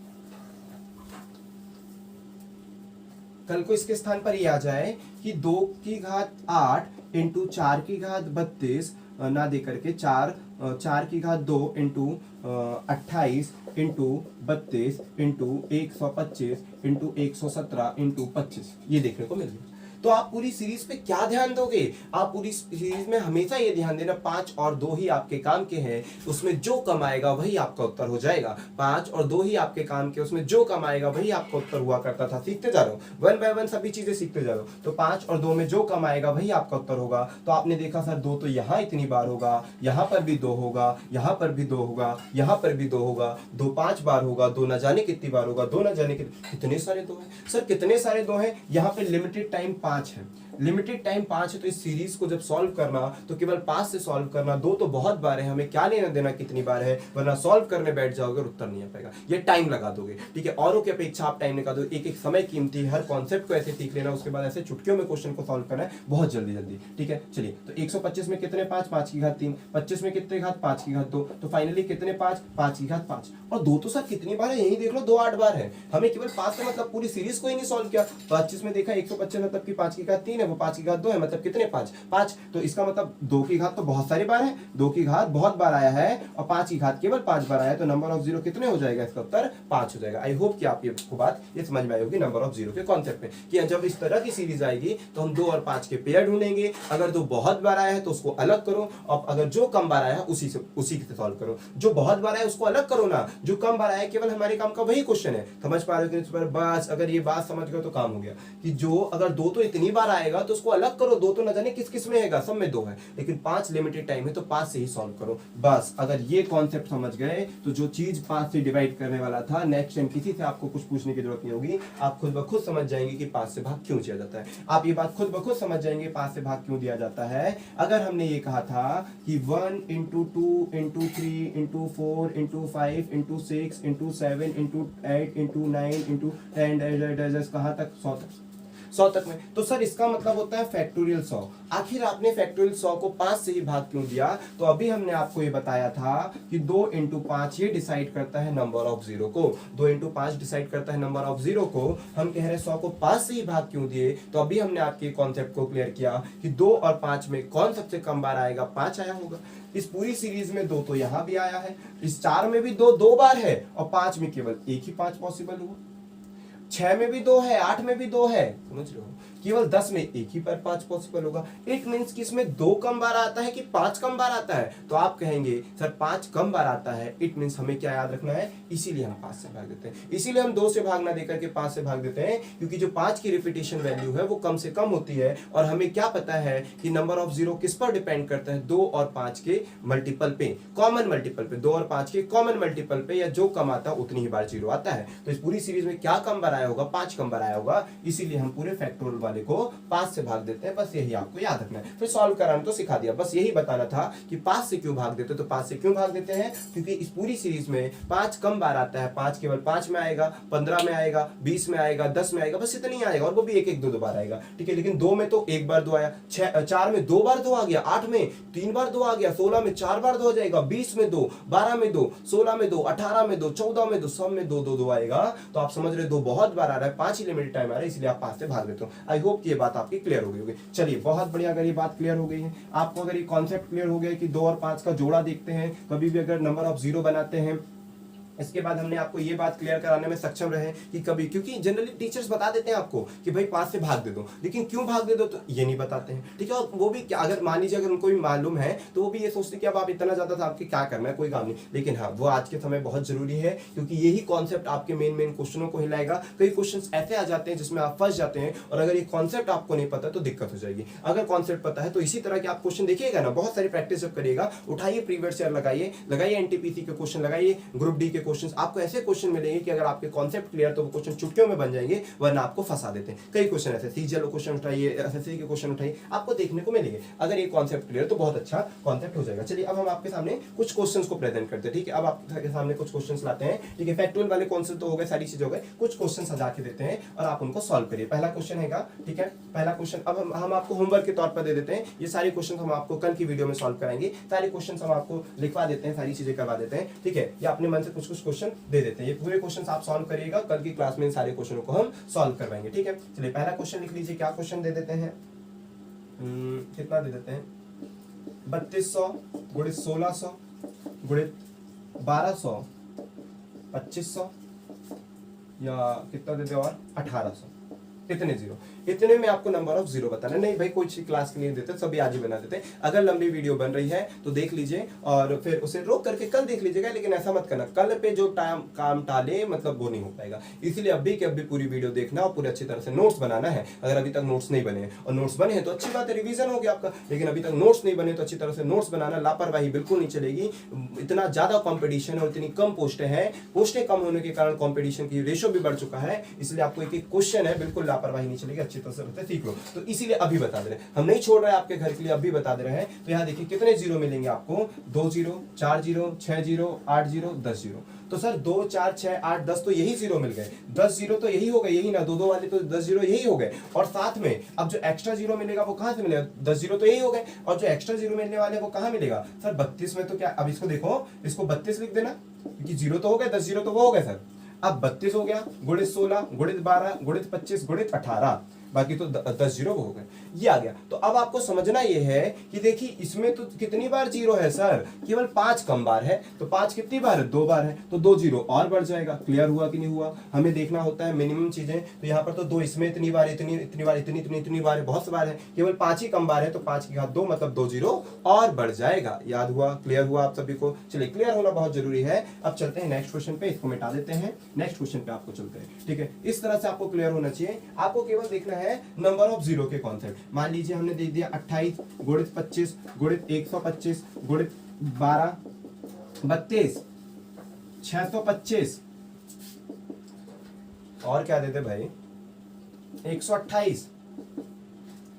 कल को इसके स्थान पर ये आ जाए कि 2 की घात 8 इंटू 4 की घात 32 ना दे करके 4 की घात 2 into 28 into 32 into 125 into 117 into 25, ये देखने को मिल गया। तो आप पूरी सीरीज पे क्या ध्यान दोगे, आप पूरी सीरीज में हमेशा ये ध्यान देना 5 और 2 ही आपके काम के हैं, उसमें जो कम आएगा वही आपका उत्तर हो जाएगा। 5 और 2 ही आपके काम के, उसमें जो कम आएगा वही आपका उत्तर हुआ करता था। सीखते जा रहे हो, 1 बाय 1 सभी चीजें सीखते जा रहे हो। तो 5 और 2 में जो कम आएगा वही आपका उत्तर होगा। तो आपने देखा सर 2 तो यहाँ इतनी बार होगा, यहाँ पर भी 2 होगा, यहाँ पर भी 2 होगा, यहाँ पर भी 2 होगा, 2 5 बार होगा, 2 न जाने कितनी बार होगा, 2 न जाने कितने सारे 2 हैं सर, कितने सारे 2 हैं। यहाँ पे लिमिटेड टाइम 5 है, लिमिटेड टाइम 5 है, तो इस सीरीज को जब सॉल्व करना तो केवल 5 से सॉल्व करना, 2 तो बहुत बार है, हमें क्या लेना देना कितनी बार है, वरना सॉल्व करने बैठ जाओगे और उत्तर नहीं आ पाएगा, ये टाइम लगा दोगे। ठीक है, औरों की अपेक्षा आप टाइम लगा दो, एक एक समय कीमती, हर कॉन्सेप्ट को ऐसे सीख लेना, उसके बाद ऐसे चुटकियों में क्वेश्चन को सॉल्व करना है बहुत जल्दी जल्दी। ठीक है, चलिए तो 125 में कितने 5, 5 की घात 3, 25 में कितने घात 5 की घात 2, तो फाइनली कितने 5, 5 की घात 5, और 2 तो सर कितनी बार है, यही देख लो 2 8 बार है, हमें केवल 5 से मतलब पूरी सीरीज को ही नहीं सॉल्व किया। 25 में देखा 125 मतलब कि 5 की घात 3 है, वो 5 की घात 2 है, मतलब कितने 5 5। तो इसका मतलब 2 की घात तो बहुत सारी बार है, 2 की घात बहुत बार आया है और 5 की घात केवल 5 बार आया है, तो नंबर ऑफ जीरो कितने हो जाएगा, इसका उत्तर 5 हो जाएगा। आई होप कि आप ये बात ये समझ में आई होगी नंबर ऑफ जीरो के कॉन्सेप्ट में, कि जब इस तरह की सीरीज आएगी तो हम 2 और 5 के पेयर ढूंढेंगे, अगर 2 बहुत बार आया है तो उसको अलग करो, और अगर जो कम बार आया है उसी से सॉल्व करो। जो बहुत बार आया है उसको अलग करो ना, जो कम बार आया है केवल हमारे काम का वही क्वेश्चन है। समझ पा रहे हो? बस अगर ये बात समझ गए तो काम हो गया, कि जो अगर 2 तो इतनी बार आएगा तो उसको अलग करो, 2 तो न जाने किस किस में है, सब में 2 है, लेकिन 5 लिमिटेड टाइम है तो 5 से ही सॉल्व करो। बस अगर ये कॉन्सेप्ट समझ गए तो जो चीज 5 से डिवाइड करने वाला था, नेक्स्ट टाइम किसी से आपको कुछ पूछने की जरूरत नहीं होगी, आप खुद ब खुद समझ जाएंगे कि 5 से भाग क्यों किया जाता है। आप ये बात खुद ब खुद समझ जाएंगे 5 से भाग क्यों दिया जाता है। अगर हमने ये कहा था कि 1 into 2 into 3 into 4 into 5 into 6 into 7 into 8 into 9 into 10 कहाँ तक 100 तक में, तो सर इसका मतलब होता है फैक्टोरियल 100। आखिर आपने फैक्टोरियल 100 को 5 से ही भाग क्यों दिया, तो अभी हमने आपको ये बताया था कि 2 into 5 ये डिसाइड करता है नंबर ऑफ जीरो को, 2 into 5 डिसाइड करता है नंबर ऑफ जीरो को। हम कह रहे 100 को 5 से ही भाग क्यों दिए, तो अभी हमने आपके कॉन्सेप्ट को क्लियर किया कि 2 और 5 में कौन सबसे कम बार आएगा, 5 आया होगा। इस पूरी सीरीज में 2 तो यहां भी आया है, इस 4 में भी 2 बार है, और 5 में केवल एक ही 5 पॉसिबल हुआ, 6 में भी 2 है, 8 में भी 2 है, समझ रहे हो, केवल 10 में एक ही पर 5 पॉसिबल होगा। इट मींस कि इसमें 2 कम बार आता है कि 5 कम बार आता है, तो आप कहेंगे सर 5 कम बार आता है, इट मींस हमें क्या याद रखना है, इसीलिए हम 5 से भाग देते हैं। इसीलिए हम 2 से भाग ना देकर के 5 से भाग देते हैं, क्योंकि जो 5 की रिपीटेशन वैल्यू है वो कम से कम होती है, और हमें क्या पता है कि नंबर ऑफ जीरो किस पर डिपेंड करता है, 2 और 5 के मल्टीपल पे, कॉमन मल्टीपल पे, 2 और 5 के कॉमन मल्टीपल पे, या जो कम आता है उतनी ही बार जीरो आता है। तो इस पूरी सीरीज में क्या कम बार आया होगा, 5 कम बार आया होगा, इसीलिए हम पूरे फैक्टोरियल वाले को 5 से भाग देते हैं। बस यही आपको याद रखना है, फिर सॉल्व कराना तो सिखा दिया, बस यही बताना था कि 5 से क्यों भाग देते, तो 5 से क्यों भाग देते हैं, क्योंकि इस पूरी सीरीज में 5 कम बार आता है, 5 केवल 5 में आएगा, 15 में आएगा, 20 में आएगा, 10 में आएगा, बस इतना ही आएगा, और वो भी एक एक 2 बार आएगा, ठीक है। लेकिन 2 में तो एक बार 2 आया, 4 में 2 बार 2 आ गया, 8 में 3 बार 2 आ गया, 16 में 4 बार 2 हो जाएगा, 20 में 2, 12 में 2, 16 में 2, 18 में 2, 14 में 2, सब में 2 आएगा। तो आप समझ रहे 2 बहुत बार आ रहा है, 5 ही लिमिटेड टाइम आ रहा है, इसलिए आप 5 से भाग देते हो। आई होप कि ये बात आपकी क्लियर हो गई होगी। चलिए बहुत बढ़िया, अगर ये बात क्लियर हो गई है आपको, अगर ये कॉन्सेप्ट क्लियर हो गया कि 2 और 5 का जोड़ा देखते हैं कभी भी अगर नंबर ऑफ जीरो बनाते हैं, इसके बाद हमने आपको ये बात क्लियर कराने में सक्षम रहे कि कभी, क्योंकि जनरली टीचर्स बता देते हैं आपको कि भाई 5 से भाग दे दो, लेकिन क्यों भाग दे दो तो ये नहीं बताते हैं, ठीक है। और वो भी क्या, अगर मान लीजिए अगर उनको भी मालूम है तो वो भी ये सोचते कि अब आप इतना ज्यादा था, आपके क्या करना है, कोई काम नहीं, लेकिन हाँ वो आज के समय बहुत जरूरी है, क्योंकि यही कॉन्सेप्ट आपके मेन क्वेश्चनों को हिलाएगा। कई क्वेश्चन ऐसे आ जाते हैं जिसमें आप फंस जाते हैं, और अगर ये कॉन्सेप्ट आपको नहीं पता तो दिक्कत हो जाएगी। अगर कॉन्सेप्ट पता है तो इसी तरह के आप क्वेश्चन देखिएगा ना, बहुत सारी प्रैक्टिस जब करिएगा, उठाइए प्रीवियस ईयर लगाइए एनटीपीसी के क्वेश्चन, लगाइए ग्रुप डी के क्वेश्चन, आपको ऐसे क्वेश्चन मिलेंगे कि अगर आपके कॉन्सेप्ट क्लियर तो वो क्वेश्चन चुटकियों में बन जाएंगे, वरना आपको फंसा देते हैं। कई क्वेश्चन ऐसे सीजीएल क्वेश्चन उठाइए, एसएससी के क्वेश्चन उठाइए, आपको देखने को मिलेंगे। अगर ये कॉन्सेप्ट क्लियर तो बहुत अच्छा कॉन्सेप्ट हो जाएगा। चलिए अब हम आपके सामने कुछ क्वेश्चंस को प्रेजेंट करते हैं, ठीक है। अब आपके सामने कुछ क्वेश्चंस लाते हैं, ठीक है। फैक्टोरियल वाले कॉन्सेप्ट तो हो गए, सारी चीजें हो गई, कुछ क्वेश्चन सजा के देते हैं और आप उनको सॉल्व करिए। पहला क्वेश्चन हैगा, ठीक है, पहला क्वेश्चन अब हम आपको होमवर्क के तौर पर दे देते हैं। ये सारे क्वेश्चन हम आपको कल की वीडियो में सॉल्व कराएंगे, सारे क्वेश्चन हम आपको लिखवा देते हैं, सारी चीजें करवा देते हैं, ठीक है। या अपने मन से कुछ क्वेश्चन दे देते हैं, ये पूरे क्वेश्चन आप सॉल्व करिएगा, कल की क्लास में इन सारे क्वेश्चनों को हम सॉल्व करवाएंगे, ठीक है। चलिए पहला क्वेश्चन लिख लीजिए, क्या क्वेश्चन दे देते हैं, कितना दे देते हैं, 3200 गुणित 1600 गुणित 1200 2500, या कितना देते हैं और 1800, कितने जीरो, इतने में आपको नंबर ऑफ जीरो बताना। नहीं भाई कोई क्लास के लिए देते, सभी आज ही बना देते। अगर लंबी वीडियो बन रही है तो देख लीजिए और फिर उसे रोक करके कल देख लीजिएगा, लेकिन ऐसा मत करना कल पे जो टाइम काम टाले, मतलब वो नहीं हो पाएगा। इसीलिए अभी के अभी पूरी वीडियो देखना और पूरी अच्छी तरह से नोट्स बनाना है। अगर अभी तक नोट्स नहीं बने और नोट्स बने हैं तो अच्छी बात है, रिवीजन हो गया आपका, लेकिन अभी तक नोट्स नहीं बने तो अच्छी तरह से नोट्स बनाना, लापरवाही बिल्कुल नहीं चलेगी। इतना ज्यादा कॉम्पिटिशन और इतनी कम पोस्टें हैं, पोस्टें कम होने के कारण कॉम्पिटिशन की रेशो भी बढ़ चुका है, इसलिए आपको एक एक क्वेश्चन है, बिल्कुल लापरवाही नहीं चलेगी, अच्छी तरह से सीख लो। तो इसीलिए अभी बता दे रहे हैं, हम नहीं छोड़ रहे हैं आपके घर के लिए, अभी बता दे रहे हैं। तो यहाँ देखिए कितने जीरो मिलेंगे आपको, 2 zero, 4 zero, 6 zero, 8 zero, 10 zero. तो सर 2 4 6 8 10 तो यही जीरो मिल गए, 10 जीरो तो यही हो गए, यही ना, दो वाले तो 10 जीरो यही हो गए, और साथ में अब जो एक्स्ट्रा जीरो मिलेगा वो कहां से मिलेगा, 10 जीरो तो यही हो गए, और जो एक्स्ट्रा जीरो मिलने वाले वो कहां मिलेगा सर 32 में। तो क्या, अब इसको देखो, इसको 32 लिख देना, क्योंकि जीरो तो हो गए, 10 जीरो तो वो हो गए सर। अब 32 हो गया, गुणित 16 गुणित 12 गुणित 25 गुणित 18, बाकी तो 10 जीरो हो गए, ये आ गया। तो अब आपको समझना ये है कि देखिए इसमें तो कितनी बार जीरो है सर, केवल 5 कम बार है, तो 5 कितनी बार है, 2 बार है, तो 2 जीरो और बढ़ जाएगा। क्लियर हुआ कि नहीं हुआ? हमें देखना होता है मिनिमम चीजें, तो यहाँ पर तो 2 इसमें इतनी बार, इतनी बार, इतनी बार है, बहुत बार है, केवल 5 ही कम बार है, तो 5 की घात 2 मतलब 2 जीरो और बढ़ जाएगा। याद हुआ? क्लियर हुआ आप सभी को? चलिए, क्लियर होना बहुत जरूरी है। अब चलते हैं नेक्स्ट क्वेश्चन पे, इसको मिटा देते हैं, नेक्स्ट क्वेश्चन पे आपको चलते हैं। ठीक है, इस तरह से आपको क्लियर होना चाहिए। आपको केवल देखना है नंबर ऑफ जीरो के कॉन्सेप्ट। मान लीजिए हमने देख दिया 28 गुणित 25 गुणित 125 गुणित 12 32 625 और क्या देते भाई, 128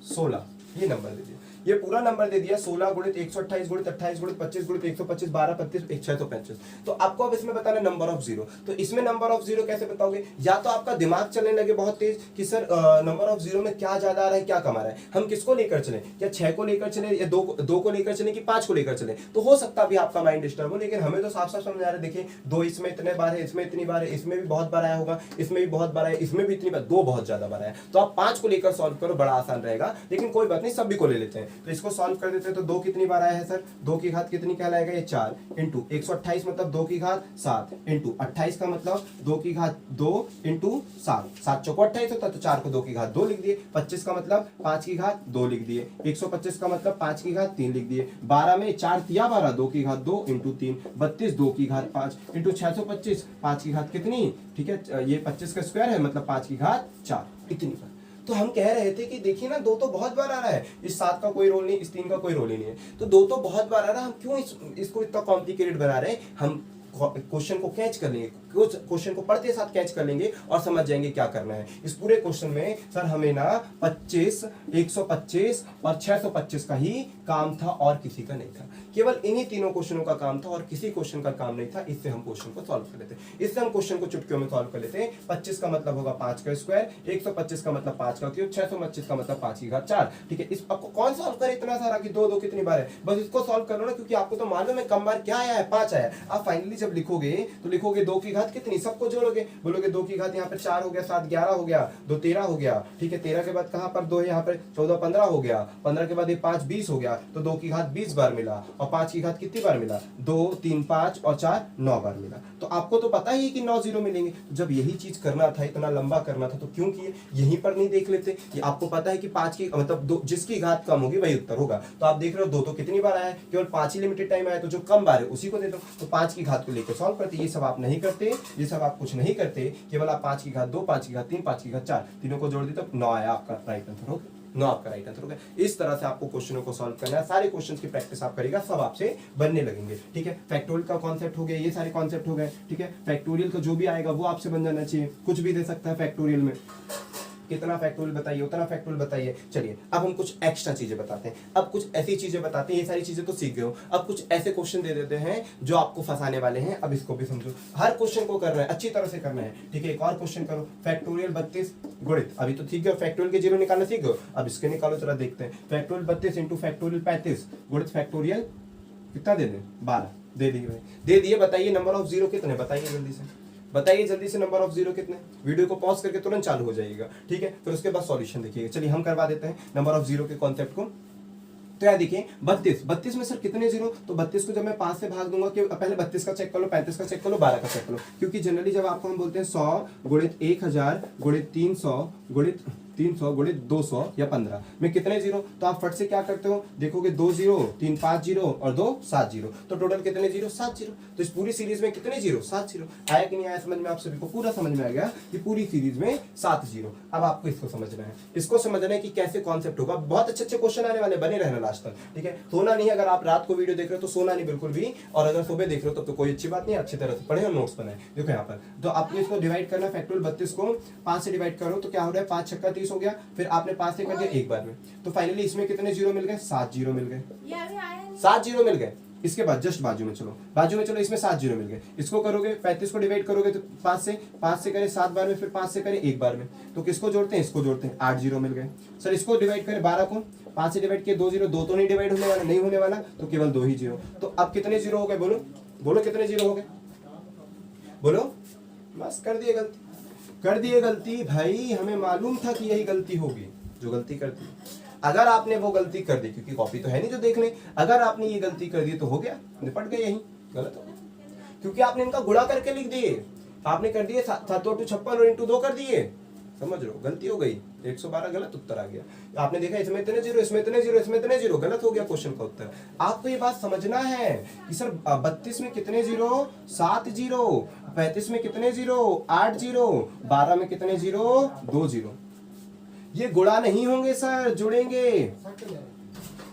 16, ये नंबर दे दिया, ये पूरा नंबर दे दिया 16 गुणित 128 गुणित 28 गुणित 25 गुणित 125 12 35 625। तो आपको अब इसमें बताना नंबर ऑफ जीरो। तो इसमें नंबर ऑफ जीरो कैसे बताओगे? या तो आपका दिमाग चलने लगे बहुत तेज कि सर नंबर ऑफ जीरो में क्या ज्यादा आ रहा है, क्या कम आ रहा है, हम किसको लेकर चले, क्या 6 को लेकर चले या 2 को लेकर चले कि 5 को लेकर चले? तो हो सकता है आपका माइंड डिस्टर्ब हो, लेकिन हमें तो साफ साफ समझ आ रहा है। देखिए 2 इसमें इतने बार है, इसमें इतनी बार है, इसमें भी बहुत बार आया होगा, इसमें भी बहुत बार आया, इसमें भी इतनी बार, 2 बहुत ज्यादा बार आया। तो आप 5 को लेकर सॉल्व करो, बड़ा आसान रहेगा, लेकिन कोई बात नहीं, सभी को ले लेते हैं। तो इसको सॉल्व कर देते हैं। तो 2 कितनी बार आया है सर, 2 की घात कितनी कहलाएगा, ये 4 इंटू 128 मतलब 2 की घात 7 इंटू 28 का मतलब 2 की घात 2 इंटू 7, 7 चौको 28 होता है, तो 4 को 2 की घात 2 लिख दिए। 25 का मतलब 5 की घात 2 लिख दिए। 125 का मतलब 5 की घात 3 लिख दिए। 12 में 4 तिया 12, 2 की घात 2 इंटू 3, 32 2 की घात 5 इंटू 625, 5 की घात कितनी, ठीक है, ये 25 का स्क्वायर है मतलब 5 की घात 4, इतनी बार। तो हम कह रहे थे कि देखिए ना 2 तो बहुत बार आ रहा है, इस 7 का कोई रोल नहीं, इस 3 का कोई रोल ही नहीं है, तो 2 तो बहुत बार आ रहा है, हम क्यों इसको इतना कॉम्प्लिकेटेड बना रहे हैं? हम क्वेश्चन को कैच कर लेंगे, क्वेश्चन को पढ़ते साथ कैच कर लेंगे और समझ जाएंगे क्या करना है। इस पूरे क्वेश्चन में सर हमें ना 25 125 और 625 का ही काम था और किसी का नहीं था, केवल इन्हीं तीनों क्वेश्चनों का काम था और किसी क्वेश्चन का काम नहीं था। इससे हम क्वेश्चन को सॉल्व कर लेते हैं, इससे हम क्वेश्चन को चुटकियों में सॉल्व कर लेते हैं। 25 का मतलब होगा 5 का स्क्वायर, 125 का मतलब 5 का क्यूब, 625 का मतलब 5 की घात 4। ठीक है, इस आपको कौन सॉल्व करे इतना सारा कि 2 2 कितनी बार है, बस इसको सॉल्व कर लो ना, क्योंकि आपको तो मालूम है कम बार क्या आया है, 5 आया। आप फाइनली जब लिखोगे तो लिखोगे 2 की घात कितनी, सबको जोड़ोगे, बोलोगे 2 की घात यहाँ पे 4 हो गया, 7 11 हो गया, 2 13 हो गया। ठीक है, 13 के बाद कहाँ पर 2 है, यहाँ पर 14 15 हो गया, 15 के बाद ये 5 20 हो गया, तो 2 की घात 20 बार मिला और 5 की घात कितनी बार मिला, 2 3 5 और 4 9 बार मिला। तो आपको तो पता ही कि 9 जीरो मिलेंगे। जब यही चीज करना था, इतना लंबा करना था, तो क्यों किए? यहीं पर नहीं देख लेते कि आपको पता है कि 5 की मतलब जिसकी घात कम होगी वही उत्तर होगा। तो आप देख रहे हो 2 तो कितनी बार आया है, केवल 5 ही लिमिटेड टाइम आया, तो जो कम बार है उसी को दे दो। तो 5 की घात को लेकर सॉल्व करते, ये सब आप नहीं करते, ये सब आप कुछ नहीं करते, केवल आप 5 की घात 2 5 की घात 3 5 की घात 4 तीनों को जोड़ दी तो 9 आया, आपका राइट आंसर होगा। 9 आपका राइट आंसर होगा। इस तरह से आपको क्वेश्चनों को सॉल्व करना है, सारे क्वेश्चंस की प्रैक्टिस आप करेगा, सब आपसे बनने लगेंगे। ठीक है, फैक्टोरियल का कॉन्सेप्ट हो गया, ये सारे कॉन्सेप्ट हो गए। ठीक है, फैक्टोरियल का जो भी आएगा वो आपसे बन जाना चाहिए, कुछ भी दे सकता है फैक्टोरियल में, कितना फैक्टोरियल बताइए, उतना फैक्टोरियल बताइए। चलिए अब हम कुछ एक्स्ट्रा चीजें बताते हैं, अब कुछ ऐसी चीजें बताते हैं, ये सारी चीजें तो सीख गए हो, अब कुछ ऐसे क्वेश्चन दे देते हैं जो आपको फंसाने वाले हैं। अब इसको भी समझो, हर क्वेश्चन को करना है, अच्छी तरह से करना है। ठीक है, एक और क्वेश्चन करो, फैक्टोरियल 32 गुणित, अभी तो ठीक है, फैक्टोरियल के जीरो निकालना सीख गए, अब इसके निकालो, जरा देखते हैं। फैक्टोरियल 32 इंटू फैक्टोरियल 35 गुणित फैक्टोरियल कितना दे दें, 12 दे दिए भाई, दे दिए। बताइए नंबर ऑफ जीरो कितने, बताइए जल्दी से, बताइए जल्दी से नंबर ऑफ जीरो कितने। वीडियो को पॉज करके तुरंत चालू हो जाइएगा। ठीक है, फिर उसके बाद सॉल्यूशन देखिएगा। चलिए हम करवा देते हैं नंबर ऑफ जीरो के कॉन्सेप्ट को। तो यार देखिए 32 में सर कितने जीरो, तो 32 को जब मैं 5 से भाग दूंगा, कि पहले 32 का चेक कर लो, 35 का चेक कर लो, 12 का चेक कर लो, क्योंकि जनरली जब आपको हम बोलते हैं 100 गुणित 1000 गुणित 300 गुणित 200 या 15 में कितने जीरो, तो आप फट से क्या करते हो, देखोगे 2 जीरो 3 5 जीरो और 2 7 जीरो, तो टोटल कितने जीरो, 7 जीरो। तो इस पूरी सीरीज में कितने जीरो, 7 जीरो। आया कि नहीं आया समझ में, आप सभी को पूरा समझ में आ गया कि पूरी सीरीज में 7 जीरो। अब आपको इसको समझना है, इसको समझना है कि कैसे कॉन्सेप्ट होगा। बहुत अच्छे अच्छे क्वेश्चन आने वाले, बने रहना लास्ट तक। ठीक है, सोना नहीं, अगर आप रात को वीडियो देख रहे हो तो सोना नहीं बिल्कुल भी, और अगर सुबह देख रहे हो तब तो कोई अच्छी बात नहीं, अच्छी तरह से पढ़े और नोट्स बनाए। देखो यहाँ पर तो आपको इसको डिवाइड करना, फैक्टोरियल 32 को 5 से डिवाइड करो तो क्या हो रहा है, 5 छक्का 30 हो गया, फिर आपने 5 से कर दिया एक बार में, तो फाइनली इसमें कितने जीरो मिल गए, 7 जीरो मिल गए, 7 जीरो मिल गए। इसके बाद जस्ट बाजू में चलो, इसमें 7 जीरो मिल गए। इसको करोगे 35 को डिवाइड करोगे तो 5 से करें 7 बार में, फिर 5 से करें एक बार में, तो किसको जोड़ते हैं, इसको जोड़ते हैं, 8 जीरो मिल गए। सर इसको डिवाइड करें 12 को, 5 से डिवाइड किए 2 जीरो, 2 तो नहीं डिवाइड होने वाला, नहीं होने वाला, तो केवल 2 ही जीरो। तो अब कितने जीरो हो गए, बोलो बोलो कितने जीरो हो गए, बोलो, बस कर दिए गलती। कर दिए गलती भाई, हमें मालूम था कि यही गलती होगी जो गलती कर दी। अगर आपने वो गलती कर दी, क्योंकि कॉपी तो है नहीं जो देख ले, अगर आपने ये गलती कर दी तो हो गया, निपट गए, यही गलत हो गया, क्योंकि आपने इनका गुणा करके लिख दिए। आपने कर दिए 7 2 56 और इंटू 2 कर दिए, समझ लो गलती हो गई, 112 गलत उत्तर आ गया। आपने देखा इसमें इतने जीरो, इसमें इतने जीरो, इसमें इतने जीरो, गलत हो गया क्वेश्चन का उत्तर। आपको ये बात समझना है कि सर 32 में कितने जीरो, 7 जीरो, 35 में कितने जीरो, 8 जीरो, 12 में कितने जीरो, 2 जीरो। ये गुणा नहीं होंगे सर, जुड़ेंगे।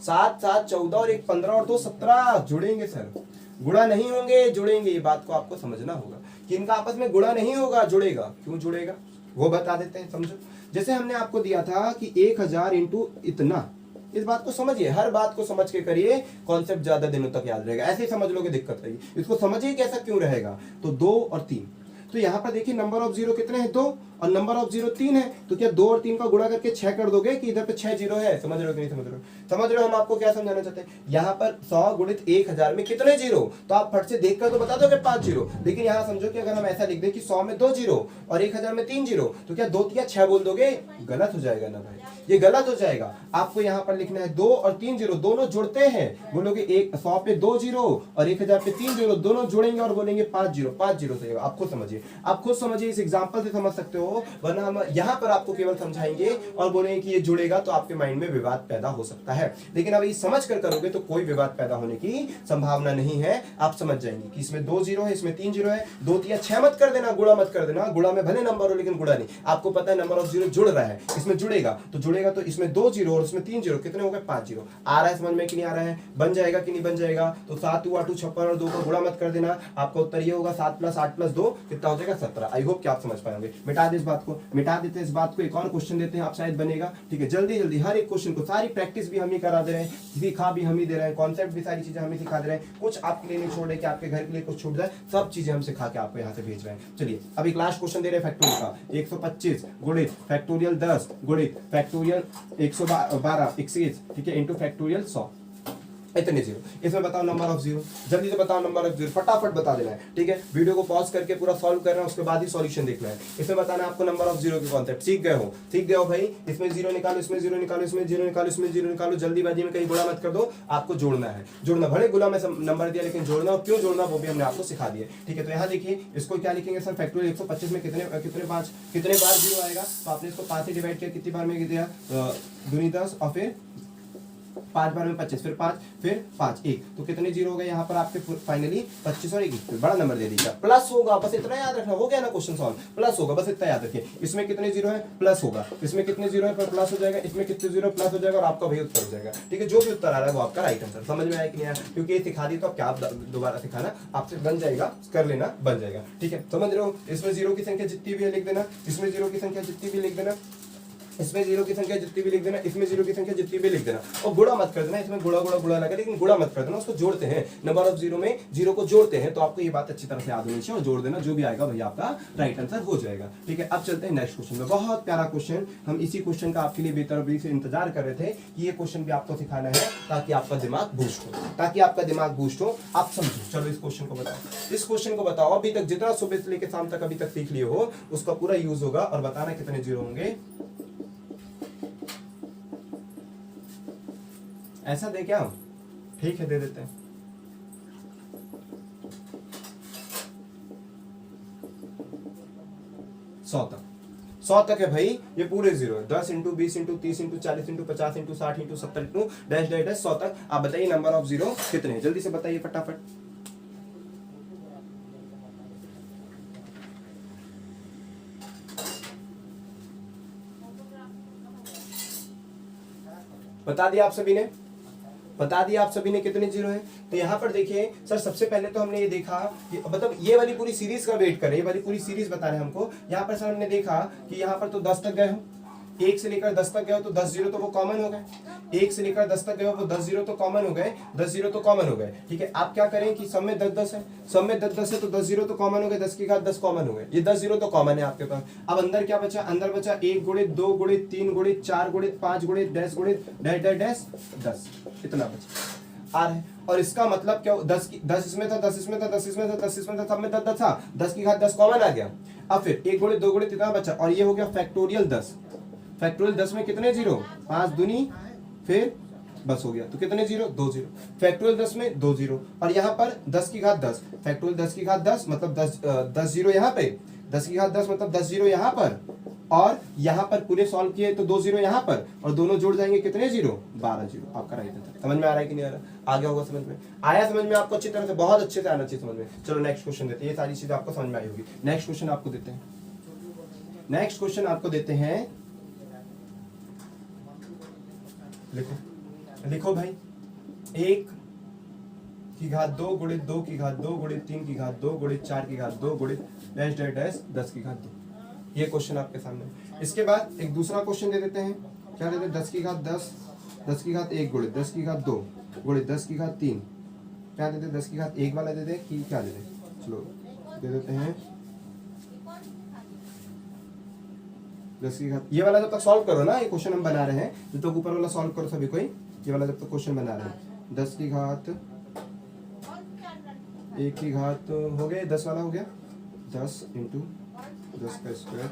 7 7 14 और 1 15 और 2 17 जुड़ेंगे सर, गुणा नहीं होंगे, जुड़ेंगे। ये बात को आपको समझना होगा कि इनका आपस में गुणा नहीं होगा, जुड़ेगा। क्यों जुड़ेगा वो बता देते हैं, समझो। जैसे हमने आपको दिया था कि 1000 इंटू इतना, इस बात को समझिए, हर बात को समझ के करिए, कॉन्सेप्ट ज्यादा दिनों तक याद रहेगा। ऐसे ही समझ लोगे दिक्कत रहेगी। इसको समझिए कैसा क्यों रहेगा। तो 2 और 3, तो यहाँ पर देखिए नंबर ऑफ जीरो कितने हैं, 2, और नंबर ऑफ जीरो 3 है। तो क्या 2 और 3 का गुणा करके 6 कर दोगे कि इधर पे 6 जीरो है? समझ रहे हो कि नहीं समझ रहे हो? समझ रहे हो हम आपको क्या समझाना चाहते हैं। यहाँ पर 100 गुणित 1000 में कितने जीरो, तो आप फट से देखकर तो बता दोगे 5 जीरो। लेकिन यहाँ समझो कि अगर हम ऐसा लिख दें कि 100 में 2 जीरो और 1000 में 3 जीरो, तो क्या 2 या 6 बोल दोगे? गलत हो जाएगा ना भाई, ये गलत हो जाएगा। आपको यहाँ पर लिखना है 2 और 3 जीरो दोनों जुड़ते हैं। बोलोगे 100 पे 2 जीरो और 1000 पे 3 जीरो, दोनों जुड़ेंगे और बोलेंगे 5 जीरो, 5 जीरो सही होगा। आप खुद समझिए, आप खुद समझिए, इस एग्जांपल से समझ सकते हो, वरना हम यहाँ पर आपको केवल समझाएंगे और बोलेंगे कि ये जुड़ेगा, तो आपके माइंड में विवाद पैदा हो सकता है। लेकिन अब ये समझ कर करोगे तो कोई विवाद पैदा होने की संभावना नहीं है। आप समझ जाएंगे कि इसमें 2 जीरो है, इसमें 3 जीरो है। 2 या 6 मत कर देना, गुणा मत कर देना। गुणा में भले नंबर हो लेकिन गुणा नहीं। आपको पता है नंबर ऑफ जीरो जुड़ रहा है, इसमें जुड़ेगा तो इसमें 2 जीरो और इसमें 3 जीरो, कितने हो गए? 5 जीरो। आ रहा है समझ में कि नहीं आ रहा है? बन जाएगा कि नहीं बन जाएगा? तो 7 8 56 और 2 को गुणा मत कर देना। आपका उत्तर ये होगा 7 + 8 + 2 कितना हो जाएगा? 17। आई होप कि आप समझ पाएंगे। मिटा दे इस बात को, मिटा देते हैं इस बात को। एक और क्वेश्चन देते हैं, आप शायद बनेगा। ठीक है, जल्दी जल्दी हर एक क्वेश्चन को, सारी प्रैक्टिस भी हम ही करा दे रहे हैं, सिखा भी हम ही दे रहे हैं, कॉन्सेप्ट भी सारी चीजें हम ही सिखा दे रहे हैं। कुछ आपके लिए नहीं छोड़ रहे कि आपके घर के लिए कुछ छूट जाए, सब चीजें हम सिखा के आपको यहाँ से भेज रहे हैं। चलिए अब एक लास्ट क्वेश्चन दे रहे हैं फैक्टोरियल का। 125 गुणित फैक्टोरियल 10 गुणित फैक्टोरियल 112 21, ठीक है, इंटू फैक्टोरियल 100, इतने जीरो। इसमें बताओ नंबर ऑफ जीरो, जल्दी से बताओ नंबर ऑफ जीरो, फटाफट बता देना है। ठीक है, वीडियो को पॉज करके पूरा सॉल्व करना है, उसके बाद ही सॉल्यूशन देखना है। इसमें बताना आपको नंबर ऑफ जीरो के कॉन्सेप्ट। सीख गए हो? सीख गए हो भाई। इसमें जीरो निकालो, इसमें जीरो निकालो, इसमें जीरो निकालो, इसमें जीरो निकालो। जल्दीबाजी में कहीं गुणा मत कर दो, आपको जोड़ना है। जोड़ना भले गुणा में नंबर दिया, लेकिन जोड़ना और क्यों जोड़ना वो भी हमने आपको सिखा दिया। ठीक है, तो यहाँ देखिए, इसको क्या लिखेंगे सर? फैक्टोरियल 125 में कितने बार जीरो आएगा? तो आपने इसको 5 से डिवाइड किया, कितनी बार में दिया? दूनी 10 और फिर 5 बार में 25, फिर 5, फिर 5 1, तो कितने जीरो हो गए यहाँ पर आपके? फाइनली 25 और 1, बड़ा नंबर दे दीजिए। प्लस होगा, बस इतना याद रखना। हो गया ना क्वेश्चन सॉल्व? प्लस होगा, बस इतना याद रखिए। इसमें कितने जीरो है? प्लस होगा। इसमें कितने जीरो है? प्लस हो जाएगा। इसमें कितने जीरो? प्लस हो जाएगा और आपका वही उत्तर हो जाएगा। ठीक है, जो भी उत्तर आ रहा है वो आपका राइट आंसर। समझ में आया कि नहीं आया? क्योंकि ये सिखा दी तो अब क्या आप दोबारा सिखाना, आपसे बन जाएगा, कर लेना, बन जाएगा। ठीक है, समझ रहे हो? इसमें जीरो की संख्या जितनी भी है लिख देना, इसमें जीरो की संख्या जितनी भी लिख देना, इसमें जीरो की संख्या जितनी भी लिख देना, इसमें जीरो की संख्या जितनी भी लिख देना। और गुणा मत कर देना, इसमें गुणा लगा, लेकिन गुणा मत कर देना, उसको जोड़ते हैं। नंबर ऑफ जीरो में जीरो को जोड़ते हैं, तो आपको ये बात अच्छी तरह से याद होनी चाहिए। और जोड़ देना, जो भी आएगा वही आपका राइट आंसर हो जाएगा। ठीक है, अब चलते हैं नेक्स्ट क्वेश्चन में। बहुत प्यारा क्वेश्चन, हम इसी क्वेश्चन का आपके लिए बेतरतीब से इंतजार कर रहे थे कि ये क्वेश्चन भी आपको सिखाना है, ताकि आपका दिमाग बूस्ट हो, आप समझो। चलो इस क्वेश्चन को बताओ, इस क्वेश्चन को बताओ। अभी तक जितना सुबह से लेकर शाम तक अभी तक सीख लिए हो, उसका पूरा यूज होगा और बताना कितने जीरो होंगे। ऐसा दे क्या? ठीक है, दे देते हैं। सौ तक है भाई, ये पूरे जीरो है। 10 into 20 into 30 into 40 into 50 into 60 into 70 into dash dash dash 100 तक। आप बताइए नंबर ऑफ जीरो कितने हैं? जल्दी से बताइए फटाफट। बता दिया आप सभी ने कितने जीरो है। तो यहाँ पर देखिए सर, सबसे पहले तो हमने ये देखा कि मतलब ये वाली पूरी सीरीज का वेट करें, ये वाली पूरी सीरीज बता रहे हैं हमको। यहाँ पर सर हमने देखा कि यहाँ पर तो 10 तक गए हो, 1 से लेकर 10 तक गए हो तो 10 जीरो तो वो कॉमन हो गए। 1 से लेकर 10 तक गए हो वो 10 जीरो तो कॉमन हो गए, 10 जीरो तो कॉमन हो गए। ठीक है, आप क्या करें कि सब में 10 10 है, सब में 10 10 है, तो 10 जीरो तो कॉमन हो गए, 10 की घात 10 कॉमन हो गए। ये 10 जीरो तो कॉमन है आपके पास। अब अंदर क्या बचा? अंदर बचा 1 गुणित 2 गुणित 3 गुणित 4 गुणित 5 गुणित डैश गुणित डैश डैश डैश 10, इतना बचा आ रहा है। और इसका मतलब क्या? 10 इसमें था, 10 इसमें था, 10 इसमें था, 10 इसमें था, सब में 10 10 था, 10 की घात 10 कॉमन आ गया। अब फिर 1 गुणित 2 गुणित कितना बचा, और ये हो गया फैक्टोरियल 10। फैक्टोरियल 10 में कितने जीरो, 5 दूनी फिर बस हो गया, तो कितने जीरो, 2 जीरो। फैक्टोरियल 10 में 2 जीरो, और यहाँ पर 10 की घात 10, फैक्टोरियल 10 की घात 10 मतलब 10 जीरो यहाँ पे, 10 की घात 10 मतलब 10 जीरो यहाँ पर, और यहाँ पर पूरे सॉल्व किए तो 2 जीरो यहाँ पर, और दोनों जुड़ जाएंगे कितने जीरो, 12 जीरो। आपका राइट आंसर। समझ में आ रहा है कि नहीं आ रहा, आ गया होगा समझ में, आया समझ में आपको अच्छी तरह से, बहुत अच्छे से आना चाहिए समझ में। चलो नेक्स्ट क्वेश्चन देते हैं, ये सारी चीजें आपको समझ में आई होगी। नेक्स्ट क्वेश्चन आपको देते हैं, नेक्स्ट क्वेश्चन आपको देते हैं, लिखो लिखो भाई, 1 की घात 2 गुणित 2 की घात 2 गुणित 3 की घात 2 गुणित 4 की घात 2 गुणित डैश डैश डैश 10 की घात 2। ये क्वेश्चन आपके सामने है। इसके बाद एक दूसरा क्वेश्चन दे देते हैं, क्या देते हैं, 10 की घात 10, 10 की घात 1 गुणित 10 की घात 2 गुणित 10 की घात 3। क्या देते हैं, 10 की घात 1 वाला दे दे कि क्या दे दे, चलो दे देते हैं 10 की घात, ये वाला जब तक सॉल्व करो ना, ये क्वेश्चन हम बना रहे हैं, जब तक ऊपर वाला सॉल्व करो सभी कोई, ये वाला जब तक क्वेश्चन बना रहे हैं। 10 की घात 1 की घात हो गया, 10 वाला हो गया, 10 इंटू 10 का स्क्वायर,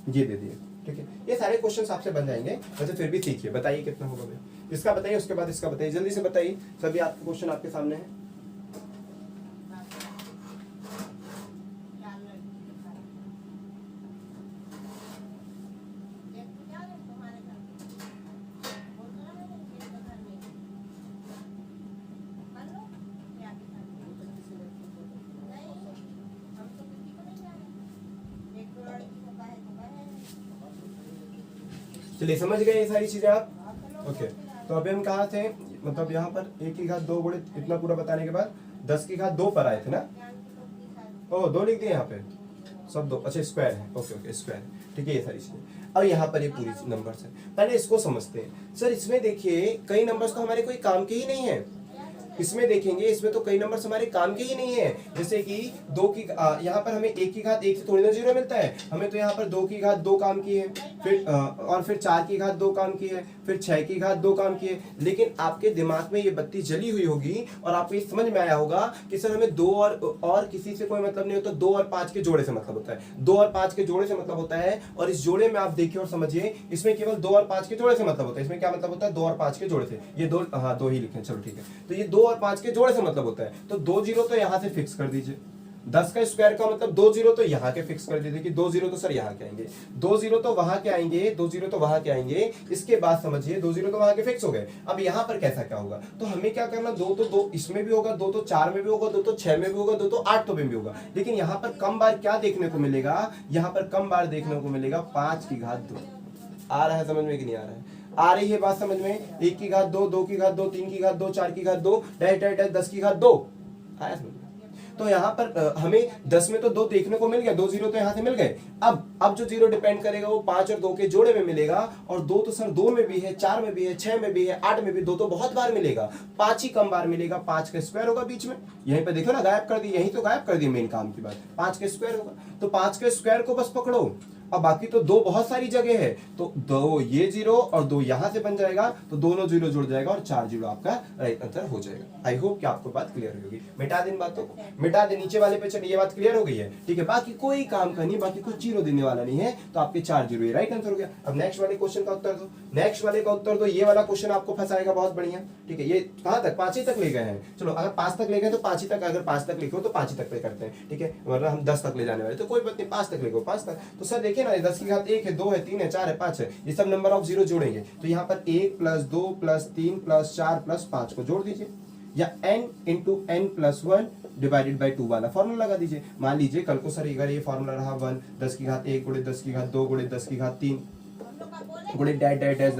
ये दे दिए। ठीक है, ये सारे क्वेश्चंस आपसे बन जाएंगे, वैसे फिर भी सीखिए, बताइए कितना होगा भाई, इसका बताइए, उसके बाद इसका बताइए, जल्दी से बताइए, सभी आपके क्वेश्चन आपके सामने है। चलिए समझ गए ये सारी चीजें आप, ओके। तो अभी हम कहाँ थे, मतलब यहाँ पर 1 की घात 2 गुणित इतना पूरा बताने के बाद 10 की घात 2 पर आए थे ना, ओ 2 लिख दिए यहाँ पे, सब 2, अच्छा स्क्वायर है, ओके ओके स्क्वायर, ठीक है ये सारी चीजें। अब यहाँ पर ये पूरी नंबर्स है, पहले इसको समझते हैं। सर इसमें देखिए कई नंबर्स तो हमारे कोई काम के ही नहीं है, इसमें देखेंगे इसमें तो कई नंबर्स हमारे काम के ही नहीं है, जैसे कि 2 की यहाँ पर हमें 1 की घात 1 से थोड़ी ना जीरो मिलता है, हमें तो यहाँ पर 2 की घात 2 काम की है, फिर और फिर 4 की घात 2 काम की है, फिर 6 की घात 2 काम की है। लेकिन आपके दिमाग में ये बत्ती जली हुई होगी और आपको ये समझ में आया होगा कि सर हमें 2 और किसी से कोई मतलब नहीं होता, 2 और 5 के जोड़े से मतलब होता है, 2 और 5 के जोड़े से मतलब होता है। और इस जोड़े में आप देखिए और समझिए, इसमें केवल 2 और 5 के जोड़े से मतलब होता है। इसमें क्या मतलब होता है, 2 और 5 के जोड़े से, ये 2, हाँ 2 ही लिखे, चलो ठीक है। तो ये 2 और 5 के जोड़े से मतलब होता है, तो 2 जीरो तो यहाँ से फिक्स कर दीजिए, 10 का स्क्वायर का मतलब 2 जीरो तो यहाँ के फिक्स कर दीजिए कि 2 जीरो तो सर यहाँ के आएंगे, 2 जीरो तो वहां के आएंगे, 2 जीरो तो वहां के आएंगे। इसके बाद समझिए 2 जीरो तो वहां के फिक्स हो गए। अब यहाँ पर कैसा क्या होगा, तो हमें क्या करना, 2 तो 2 इसमें भी होगा, 2 तो 4 में भी होगा, 2 तो 6 में भी होगा, 2 तो 8 में भी होगा। लेकिन यहाँ पर कम बार क्या देखने को मिलेगा, यहाँ पर कम बार देखने को मिलेगा 5 की घात 2। आ रहा है समझ में कि नहीं आ रहा है, आ रही है बात समझ में। 1 की घात 2, 2 की घात 2, 3 की घात 2, 4 की घात 2, डैश डैश डैश 10 की घात 2, आया समझ में। तो यहाँ पर हमें 10 में तो 2 देखने को मिल गया, 2 जीरो तो यहाँ से मिल गए। अब जो जीरो डिपेंड करेगा वो 5 और 2 के जोड़े में मिलेगा, और 2 तो सर 2 में भी है, 4 में भी है, 6 में भी है, 8 में भी, 2 तो बहुत बार मिलेगा, 5 ही कम बार मिलेगा। 5 का स्क्वायर होगा बीच में, यहीं पे देखो ना गायब कर दी, यही तो गायब कर दी मेन काम की बात, 5 का स्क्वायर होगा। तो 5 के स्क्वायर को बस पकड़ो, अब बाकी तो 2 बहुत सारी जगह है, तो 2 ये जीरो और 2 यहां से बन जाएगा, तो दोनों जीरो जुड़ जाएगा और 4 जीरो आपका राइट आंसर हो जाएगा। आई होप कि आपको बात क्लियर होगी। मिटा दें बातों को, मिटा दें, नीचे वाले पे चलिए, ये बात क्लियर हो गई है, ठीक है। बाकी कोई काम का नहीं, बाकी कुछ जीरो देने वाला नहीं है, तो आपके 4 जीरो ये राइट आंसर हो गया। अब नेक्स्ट वाले क्वेश्चन का उत्तर दो, नेक्स्ट वाले का उत्तर दो। ये वाला क्वेश्चन आपको फंसाएगा बहुत बढ़िया, ठीक है। ये कहां तक, 5 ही तक ले गए हैं, चलो अगर 5 तक ले गए तो 5 ही तक, अगर 5 तक लिखो तो 5 ही तक पे करते हैं, ठीक है, वरना हम 10 तक ले जाने वाले, तो कोई बात नहीं, 5 तक लिखो, 5 तक। तो सर देखिए ना, 10 की घात 1 है, 2 है, 3 है, 4 है, 5 है, ये सब नंबर ऑफ जीरो जोड़ेंगे, तो यहाँ पर 1 प्लस 2 प्लस 3 प्लस 4 प्लस 5 को जोड़ दीजिए, या n into n plus 1 divided by 2 वाला फॉर्मूला लगा दीजिए। मान लीजिए कल को सर अगर ये फॉर्मूला रहा 1, 10 की घात 1 गुणित 10 की घात 2 गुणित 10 की घात 3 गुणित डैश डैश डैश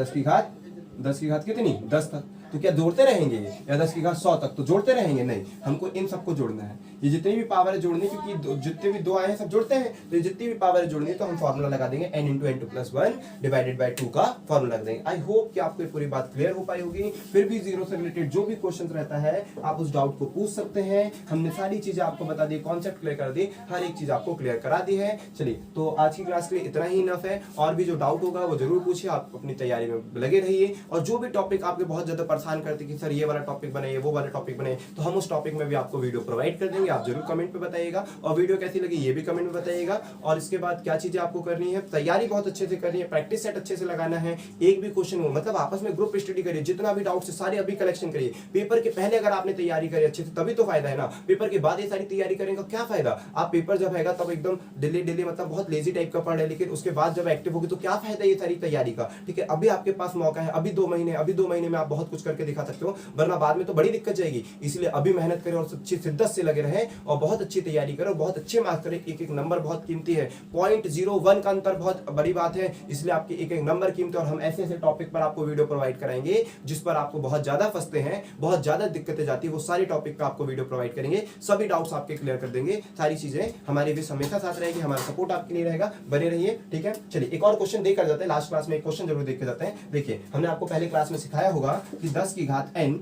10 की घात कितनी, 10 तक, तो क्या जोड़ते रहेंगे, या 10 की घात 100 तक तो जोड़ते रहेंगे, नहीं, हमको इन सबको जोड़ना है। ये जितनी भी पावर है जोड़नी, क्योंकि जितने भी 2 आए हैं सब जुड़ते हैं, तो ये जितनी भी पावर है जोड़नी, तो हम फॉर्मूला लगा देंगे n × n2+1 डिवाइडेड बाय 2 का फॉर्मूला लगा देंगे। आई होप कि आपको ये पूरी बात क्लियर हो पाई होगी। फिर भी जीरो से रिलेटेड जो भी क्वेश्चन रहता है आप उस डाउट को पूछ सकते हैं। हमने सारी चीजें आपको बता दी, कॉन्सेप्ट क्लियर कर दी, हर एक चीज आपको क्लियर करा दी है। चलिए, तो आज की क्लास के लिए इतना ही इनफ है। और भी जो डाउट होगा वो जरूर पूछिए, आप अपनी तैयारी में लगे रहिए। और जो भी टॉपिक आपके बहुत ज्यादा परेशान करते कि सर ये वाला टॉपिक बनाइए, वो वाला टॉपिक बनाइए, तो हम उस टॉपिक में भी आपको वीडियो प्रोवाइड कर देंगे। आप जरूर कमेंट पे बताइएगा, और वीडियो कैसी लगी ये भी कमेंट में बताइएगा। और इसके बाद क्या चीजें आपको करनी है, तैयारी बहुत अच्छे से करनी है, प्रैक्टिस सेट अच्छे से लगाना है। एक भी क्वेश्चन हो, मतलब आपस में ग्रुप स्टडी करिए, जितना भी डाउट है सारे अभी कलेक्शन करिए। पेपर के पहले अगर आपने तैयारी करी अच्छे से तभी तो फायदा है ना, पेपर के बाद ये सारी तैयारी करेंगे क्या फायदा। आप पेपर जब आएगा तब एकदम डेली मतलब बहुत लेजी टाइप का पढ़ रहे, लेकिन उसके बाद जब एक्टिव होगी तो क्या फायदा ये सारी तैयारी का। ठीक है, अभी आपके पास मौका है, अभी 2 महीने में आप बहुत कुछ करके दिखा सकते हो, वरना बाद में तो बड़ी दिक्कत जाएगी। इसलिए अभी मेहनत करें और सच्ची शिद्दत से लगे रहें और बहुत अच्छी तैयारी करें और बहुत अच्छे मार्क्स करें। एक एक नंबर बहुत कीमती है, 0.01 का अंतर बहुत बड़ी बात है, इसलिए आपके एक एक नंबर कीमती। और हम ऐसे ऐसे टॉपिक पर आपको वीडियो प्रोवाइड कराएंगे जिस पर आपको बहुत ज्यादा फंसते हैं, बहुत ज्यादा दिक्कतें जाती है, वो सारी टॉपिक पे आपको वीडियो प्रोवाइड करेंगे, सभी डाउट्स आपके क्लियर कर देंगे। सारी चीजें हमारी भी हमेशा साथ रहेगी, हमारा सपोर्ट आपके लिए रहेगा, बने रहिए। ठीक है, चलिए एक और क्वेश्चन देकर जाते हैं। लास्ट क्लास में एक क्वेश्चन जरूर देख के जाते हैं। देखिए, हमने आपको पहले क्लास में सिखाया होगा कि 10 की घात n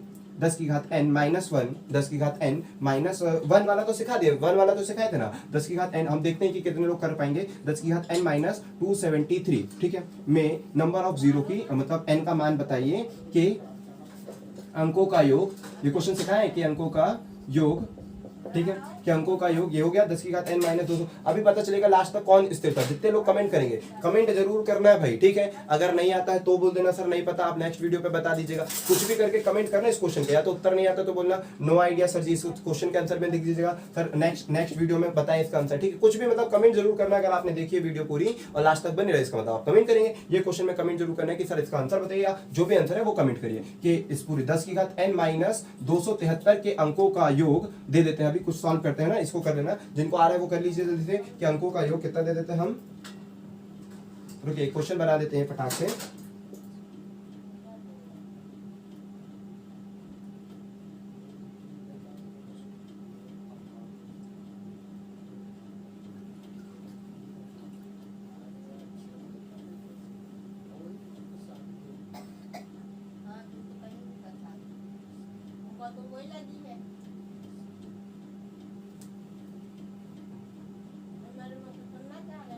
-1 वाला तो सिखा दिए, 1 वाला तो सिखाए थे ना। 10 की घात n हम देखते हैं कि कितने लोग कर पाएंगे। 10 की घात n -273, ठीक है, में नंबर ऑफ जीरो की मतलब n का मान बताइए कि अंकों का योग, ये क्वेश्चन सिखाया है कि अंकों का योग, ठीक है, कि अंकों का योग ये हो गया 10 की घात n -200। अभी पता चलेगा लास्ट तक कौन स्थिर था। जितने लोग कमेंट करेंगे, कमेंट जरूर करना है भाई, ठीक है। अगर नहीं आता है तो बोल देना सर नहीं पता, आप नेक्स्ट वीडियो पे बता दीजिएगा। कुछ भी करके कमेंट करना इस क्वेश्चन के, या तो उत्तर नहीं आता तो बोलना नो आइडिया सर जी, इस क्वेश्चन के आंसर में लिख दीजिएगा सर नेक्स्ट वीडियो में बताएं इसका आंसर, ठीक है। कुछ भी मतलब कमेंट जरूर करना। अगर आपने देखी है वीडियो पूरी और लास्ट तक बने रहे, इसका मतलब आप कमेंट करेंगे। ये क्वेश्चन में कमेंट जरूर करना है कि सर इसका आंसर बताइए, जो भी आंसर है वो कमेंट करिए कि इस पूरी 10 की घात n -273 के अंकों का योग दे देते हैं। अभी कुछ सॉल्व करते हैं ना, इसको कर लेना, जिनको आ रहा है वो कर लीजिए जल्दी से कि अंकों का योग कितना दे देते हैं हम। रुकिए, क्वेश्चन बना देते हैं फटाक से।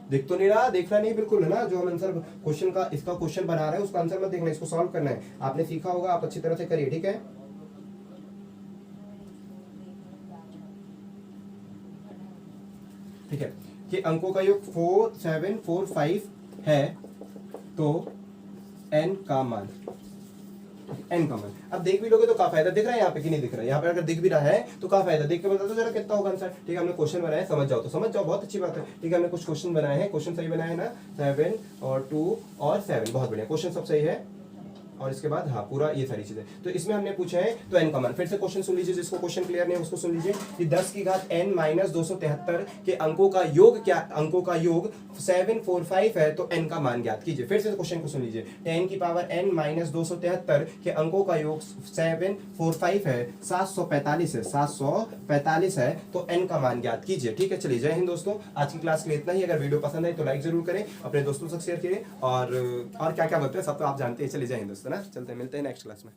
देख तो नहीं रहा, देखना नहीं बिल्कुल है ना। जो हम आंसर क्वेश्चन का इसका क्वेश्चन बना रहे हैं उसका आंसर मत देखना, इसको सॉल्व करना है। आपने सीखा होगा, आप अच्छी तरह से करिए, ठीक है। ठीक है, कि अंकों का योग 4745 है, तो n का मान अब देख भी लोगे तो क्या फायदा। दिख रहा है यहाँ पे कि नहीं दिख रहा है? यहाँ पे अगर दिख भी रहा है तो क्या फायदा, देख के बता दो जरा कितना होगा आंसर। ठीक है, हमने क्वेश्चन बनाया, समझ जाओ तो समझ जाओ, बहुत अच्छी बात है। ठीक है, हमने कुछ क्वेश्चन बनाए हैं, क्वेश्चन सही बनाए हैं ना, 7 और 2 और 7, बहुत बढ़िया, क्वेश्चन सब सही है। और इसके बाद हाँ पूरा ये सारी चीजें तो इसमें हमने पूछा है। तो n का मान फिर से क्वेश्चन सुन लीजिए, जिसको क्वेश्चन क्लियर नहीं है उसको सुन लीजिए कि 10 की घात n -273 के अंकों का योग क्या, अंकों का योग 745 है, तो n का मान ज्ञात कीजिए। फिर से क्वेश्चन को सुन लीजिए, 10 की पावर n -273 के अंकों का योग 745 है, 745 है, 745 है, तो n का मान ज्ञात कीजिए। ठीक है, चलिए जय हिंद दोस्तों, आज की क्लास के लिए इतना ही। अगर वीडियो पसंद आए तो लाइक जरूर करें, अपने दोस्तों से शेयर करें, और क्या क्या बोलते हैं सब तो आप जानते हैं। चलिए जय हिंद दोस्तों ना, चलते हैं, मिलते हैं नेक्स्ट क्लास में।